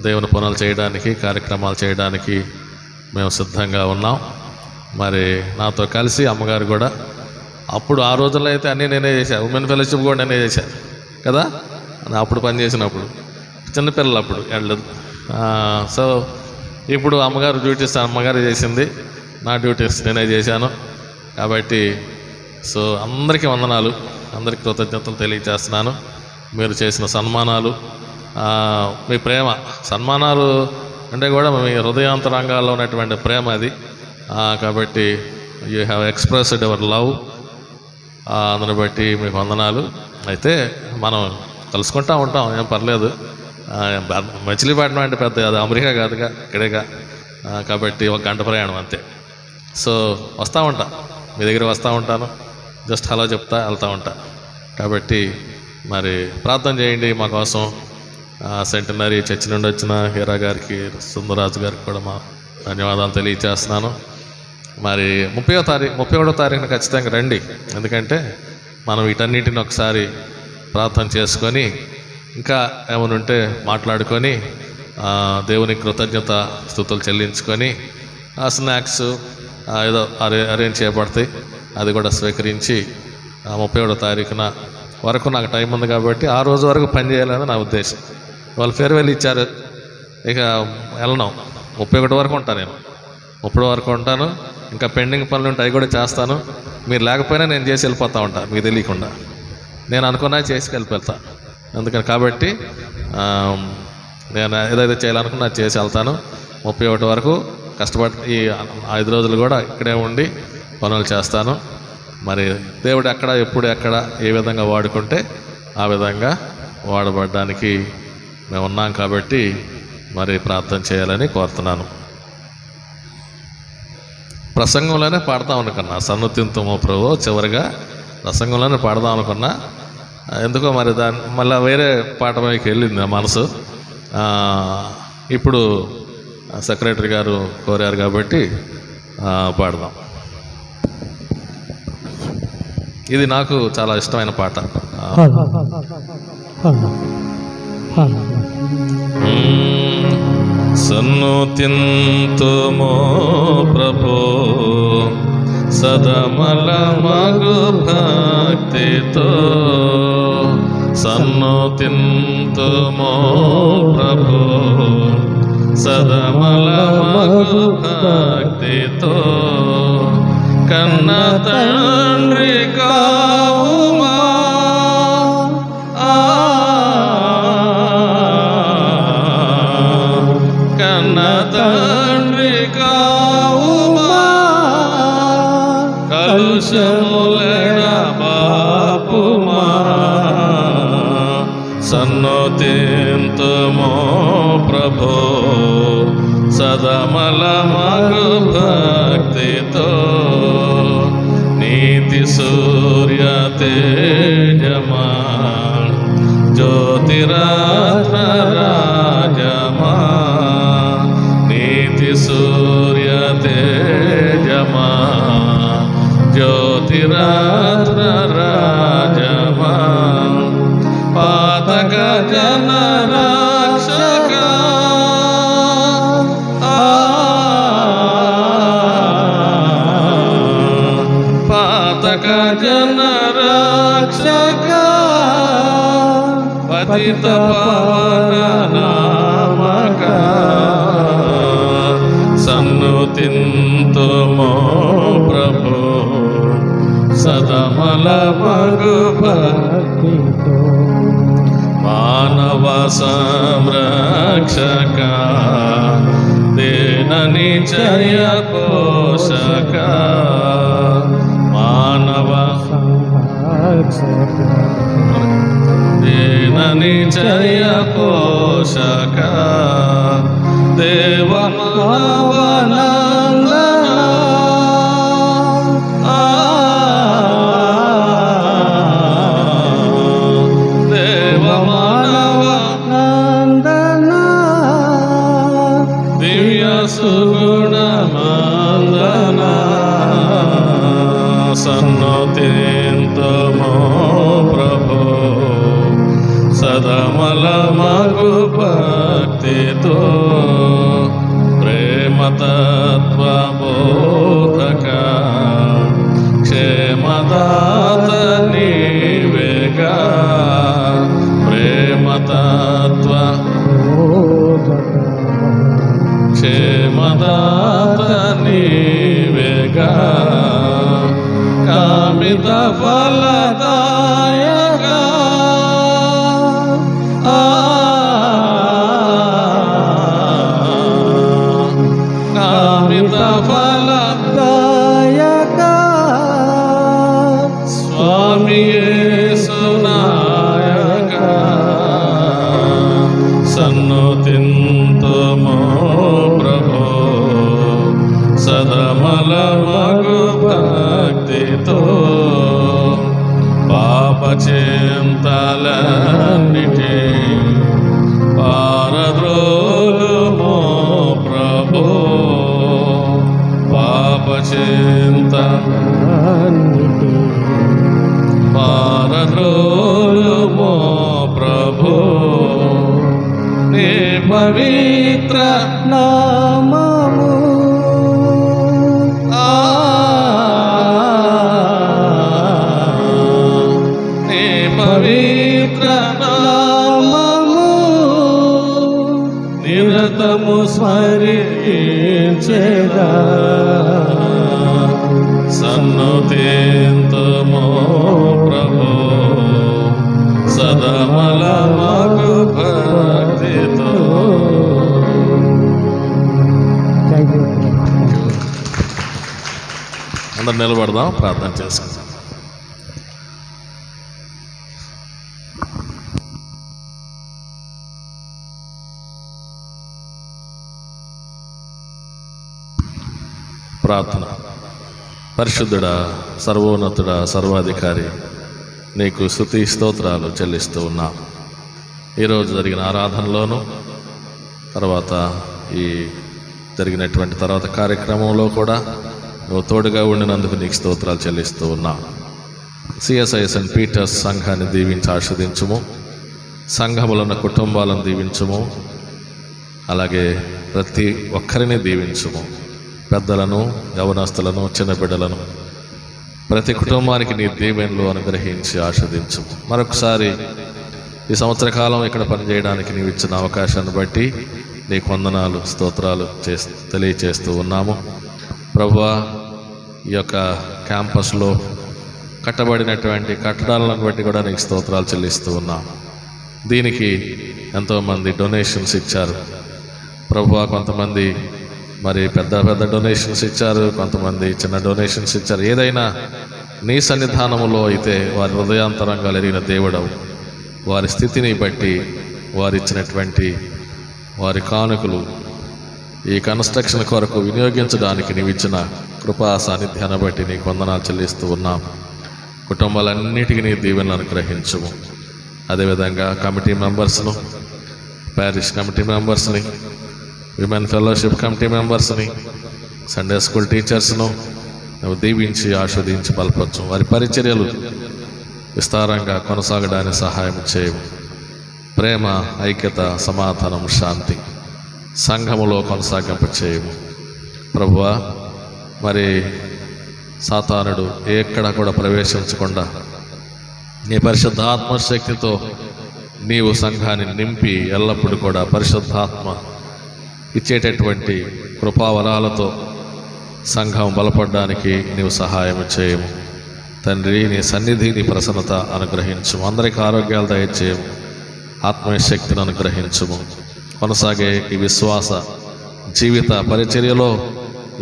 S12: దేవుని పనులు చేయడానికి, కార్యక్రమాలు చేయడానికి మేము సిద్ధంగా ఉన్నాం. మరి నాతో కలిసి అమ్మగారు కూడా, అప్పుడు ఆ రోజుల్లో అయితే అన్నీ నేనే చేశాను. ఉమెన్ ఫెలోషిప్ కూడా నేనే చేశాను కదా, అప్పుడు పని చేసినప్పుడు చిన్నపిల్లలు అప్పుడు వెళ్ళదు. సో ఇప్పుడు అమ్మగారు డ్యూటీస్ అమ్మగారు చేసింది, నా డ్యూటీస్ నేనే చేశాను. కాబట్టి సో అందరికీ వందనాలు, అందరికీ కృతజ్ఞతలు తెలియజేస్తున్నాను. మీరు చేసిన సన్మానాలు, మీ ప్రేమ, సన్మానాలు అంటే కూడా మీ హృదయాంతరంగాల్లో ఉన్నటువంటి ప్రేమ అది. కాబట్టి you have expressed your love. అందుని బట్టి మీకు వందనాలు. అయితే మనం కలుసుకుంటూ ఉంటాం, ఏం పర్లేదు. మచిలీపట్నం అంటే పెద్ద అది అమెరికా కాదుగా, ఇక్కడేగా. కాబట్టి 1 గంట ప్రయాణం అంతే. సో వస్తూ ఉంటా, మీ దగ్గర వస్తూ ఉంటాను. జస్ట్ హలో చెప్తా వెళ్తూ ఉంటా. కాబట్టి మరి ప్రార్థన చేయండి మా కోసం. సెంటనరీ చర్చి నుండి వచ్చిన హీరా గారికి, సుందరరాజు గారికి కూడా మా ధన్యవాదాలు తెలియజేస్తున్నాను. మరి 31వ తారీఖున ఖచ్చితంగా రండి. ఎందుకంటే మనం వీటన్నిటిని ఒకసారి ప్రార్థన చేసుకొని ఇంకా ఏమైనా ఉంటే మాట్లాడుకొని దేవుని కృతజ్ఞత స్తుతులు చెల్లించుకొని ఆ స్నాక్స్ ఏదో అరేంజ్ చేయబడతాయి, అది కూడా స్వీకరించి 31వ తారీఖున వరకు నాకు టైం ఉంది కాబట్టి ఆ రోజు వరకు పని చేయాలని నా ఉద్దేశం. వాళ్ళు ఫేర్వెల్ ఇచ్చారు, ఇక వెళ్ళను. 31 వరకు ఉంటాను, నేను 30 వరకు ఉంటాను. ఇంకా పెండింగ్ పనులు ఉంటే అవి కూడా చేస్తాను. మీరు లేకపోయినా నేను చేసి వెళ్ళిపోతూ ఉంటాను, మీకు తెలియకుండా. నేను అనుకున్నా చేసి వెళ్ళిపోతా. అందుకని కాబట్టి నేను ఏదైతే చేయాలనుకున్నా చేసి వెళ్తాను. 31 వరకు కష్టపడి ఈ 5 రోజులు కూడా ఇక్కడే ఉండి పనులు చేస్తాను. మరి దేవుడు ఎక్కడ, ఎప్పుడు, ఎక్కడ, ఏ విధంగా వాడుకుంటే ఆ విధంగా వాడబడడానికి మేము ఉన్నాం. కాబట్టి మరి ప్రార్థన చేయాలని కోరుతున్నాను. ప్రసంగంలోనే పాడదాం అనుకున్నా, సన్నుతింతుమో ప్రభు చివరిగా ప్రసంగంలోనే పాడదాం అనుకున్నా. ఎందుకో మరి మళ్ళీ వేరే పాట పైకి వెళ్ళింది నా మనసు. ఇప్పుడు సెక్రటరీ గారు కోరారు కాబట్టి పాడదాం. ఇది నాకు చాలా ఇష్టమైన పాట. సన్నుతింతుమో ప్రభో సదమల మగు భక్తితో, సన్నుతింతుమో ప్రభో సదమల మగు భక్తితో, కన్న తండ్రి కావుమా కన్న తండ్రి కావుమా, కలుషములెడ బాపుమా, సన్నుతింతుమో ప్రభో సదమల మగు భక్తితో, నీతి సూర్య తేజమా జ్యోతిరాత్ర రాజమా, నీతి సూర్య తేజమా జ్యోతిరాత్ర రాజమా, పాతక జన రక్షక పాతక జన రక్షక, పతిత పవన నామక, సన్నుతింతుమో ప్రభో సదమల మగు భక్తితో, మానవ సంరక్షక దీన నిచయ పోషక, మానవ సంరక్షక దీన నిచయ పోషక, దేవ మానవనందన దేవ మానవనందన, దివ్య సుగుణ మందన, సన్నుతింతుమో ప్రభో సదమల మగు భక్తితో, ప్రేమతత్వ బోధక క్షేమదాత నీవేగా, ప్రేమతత్వ క్షేమదాత నీవేగా, కామిత ఫలదాయక కామిత ఫలదాయక, స్వామి యేసునాయక, సన్నుతింతుమో ప్రభో సదమల మగు భక్తితో, చింతలన్నిటి పారద్రోలుమో ప్రభు, పాప చింతలన్నిటి పారద్రోలుమో ప్రభు, నీ పవిత్ర నామము నీ పవిత్ర నామము నిరతము స్మరించేదా, సన్నుతింతుమో ప్రభు సదమలమగు భక్తితో. అందరు నిలబడదాం, ప్రార్థన చేసుకుందాం. ప్రార్థన. పరిశుద్ధుడా, సర్వోన్నతుడా, సర్వాధికారి, నీకు స్తుతి స్తోత్రాలు చెల్లిస్తూ ఉన్నాం. ఈరోజు జరిగిన ఆరాధనలోను తర్వాత ఈ జరిగినటువంటి తర్వాత కార్యక్రమంలో కూడా నువ్వు తోడుగా ఉండినందుకు నీకు స్తోత్రాలు చెల్లిస్తూ ఉన్నాం. సిఎస్ఐ సెయింట్ పీటర్స్ సంఘాన్ని దీవించి ఆస్వాదించుము, సంఘములో ఉన్న కుటుంబాలను దీవించుము, అలాగే ప్రతి ఒక్కరిని దీవించుము, పెద్దలను, యవనస్తులను, చిన్న బిడ్డలను, ప్రతి కుటుంబానికి నీ దీవెనలు అనుగ్రహించి ఆస్వాదించుము. మరొకసారి ఈ సంవత్సర కాలం ఇక్కడ పనిచేయడానికి నీవు ఇచ్చిన అవకాశాన్ని బట్టి నీకు వందనాలు, స్తోత్రాలు తెలియచేస్తూ ఉన్నాము. ప్రభువా, ఈ యొక్క క్యాంపస్లో కట్టబడినటువంటి కట్టడాలను బట్టి కూడా నీకు స్తోత్రాలు చెల్లిస్తూ ఉన్నాము. దీనికి ఎంతోమంది డొనేషన్స్ ఇచ్చారు ప్రభువా. కొంతమంది మరి పెద్ద పెద్ద డొనేషన్స్ ఇచ్చారు, కొంతమంది చిన్న డొనేషన్స్ ఇచ్చారు. ఏదైనా నీ సన్నిధానములో అయితే వారి హృదయాంతరంగాలు ఎరిగిన దేవుడవు. వారి స్థితిని బట్టి వారిచ్చినటువంటి వారి కానుకలు ఈ కన్స్ట్రక్షన్ కొరకు వినియోగించడానికి నీవు ఇచ్చిన కృపా సాన్నిధ్యాన్ని బట్టి నీకు వందనాలు చెల్లిస్తూ ఉన్నాం. కుటుంబాలన్నిటికీ నీ దీవెనలు అనుగ్రహించుము. అదేవిధంగా కమిటీ మెంబర్స్ను, ప్యారిష్ కమిటీ మెంబర్స్ని, విమెన్ ఫెలోషిప్ కమిటీ మెంబర్స్ని, సండే స్కూల్ టీచర్స్ను నువ్వు దీవించి ఆస్వాదించి బలపరచు. వారి పరిచర్యలు విస్తారంగా కొనసాగడానికి సహాయం చేయము. ప్రేమ, ఐక్యత, సమాధానం, శాంతి సంఘములో కొనసాగింప చేయము ప్రభువా. మరి సాతానుడు ఎక్కడ కూడా ప్రవేశించకుండా నీ పరిశుద్ధాత్మ శక్తితో నీవు సంఘాన్ని నింపి ఎల్లప్పుడూ కూడా పరిశుద్ధాత్మ ఇచ్చేటటువంటి కృపావరాలతో సంఘం బలపడడానికి నీవు సహాయం చేయము తండ్రి. నీ సన్నిధి, నీ ప్రసన్నత అనుగ్రహించుము. అందరికీ ఆరోగ్యాలు దయచేయము, ఆత్మశక్తిని అనుగ్రహించుము. కొనసాగే ఈ విశ్వాస జీవిత పరిచర్యలో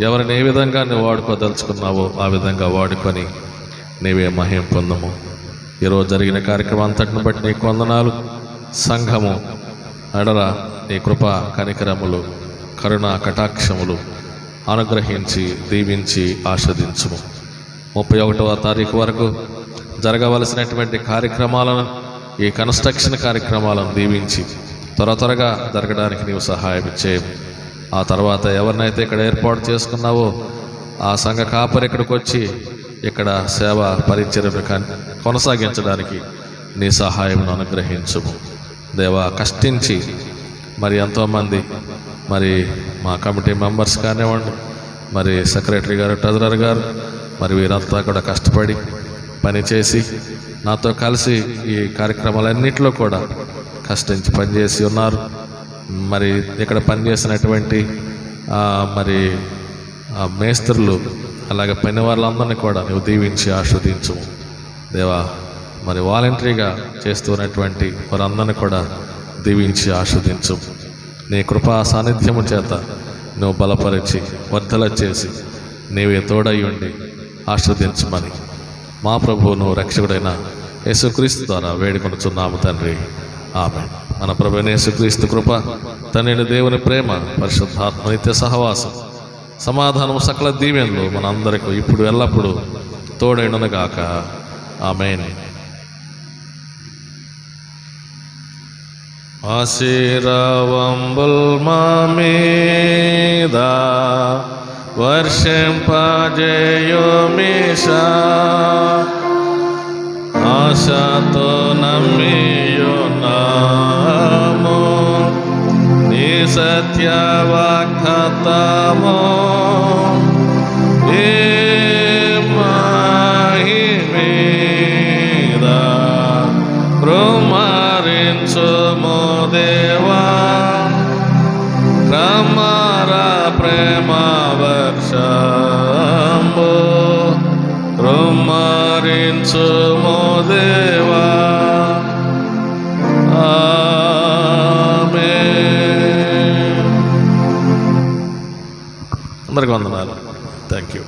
S12: ఎవరిని ఏ విధంగా నువ్వు వాడుకోదలుచుకున్నావో ఆ విధంగా వాడుకొని నీవే మహిమ పొందము. ఈరోజు జరిగిన కార్యక్రమం అంతటిని బట్టి నీకు వందనాలు. సంఘము ఎడల నీ కృప, కనికరములు, కరుణ, కటాక్షములు అనుగ్రహించి దీవించి ఆస్వాదించుము. 31వ తారీఖు వరకు జరగవలసినటువంటి కార్యక్రమాలను, ఈ కన్స్ట్రక్షన్ కార్యక్రమాలను దీవించి త్వరగా జరగడానికి నీవు సహాయం చేయము. ఆ తర్వాత ఎవరినైతే ఇక్కడ ఏర్పాటు చేసుకున్నావో ఆ సంఘ కాపరి ఇక్కడికి వచ్చి ఇక్కడ సేవ పరిచర్యను కొనసాగించడానికి నీ సహాయం అనుగ్రహించుము దేవా. కష్టించి మరి ఎంతోమంది మరి మా కమిటీ మెంబర్స్ కానివ్వండి, మరి సెక్రటరీ గారు, ట్రెజరర్ గారు, మరి వీరంతా కూడా కష్టపడి పనిచేసి నాతో కలిసి ఈ కార్యక్రమాలన్నింటిలో కూడా కష్టించి పనిచేసి ఉన్నారు. మరి ఇక్కడ పనిచేసినటువంటి మరి మేస్త్రులు, అలాగే పని వాళ్ళందరినీ కూడా నువ్వు దీవించి ఆస్వాదించు దేవా. మరి వాలంటరీగా చేస్తున్నటువంటి వారందరినీ కూడా దీవించి ఆస్వాదించు. నీ కృపా సాన్నిధ్యము చేత నువ్వు బలపరిచి వర్ధల చేసి నీవే తోడై ఉండి ఆస్వాదించమని మా ప్రభువును రక్షకుడైన యేసుక్రీస్తు ద్వారా వేడుకొనుచున్నాము తండ్రి. ఆమేన్. మన ప్రభువైన యేసుక్రీస్తు కృప, తండ్రి దేవుని ప్రేమ, పరిశుద్ధాత్మ నిత్య సహవాసం, సమాధానం, సకల దీవెనలు మన అందరికీ ఇప్పుడు ఎల్లప్పుడూ తోడైనగాక. ఆమేన్. ఆశీర్వాదంబుల్ మా మీద వర్షింపజేయుమీశా, ఆశతో నమ్మియున్నాము నీ సత్య వాగ్దానము. ఈ మహిమీద కృమరించుము దేవా, క్రమర ప్రేమ వర్షంబు కృమరించుము దేవా. ఆమేన్. అందరికీ వందనాలు. Thank you.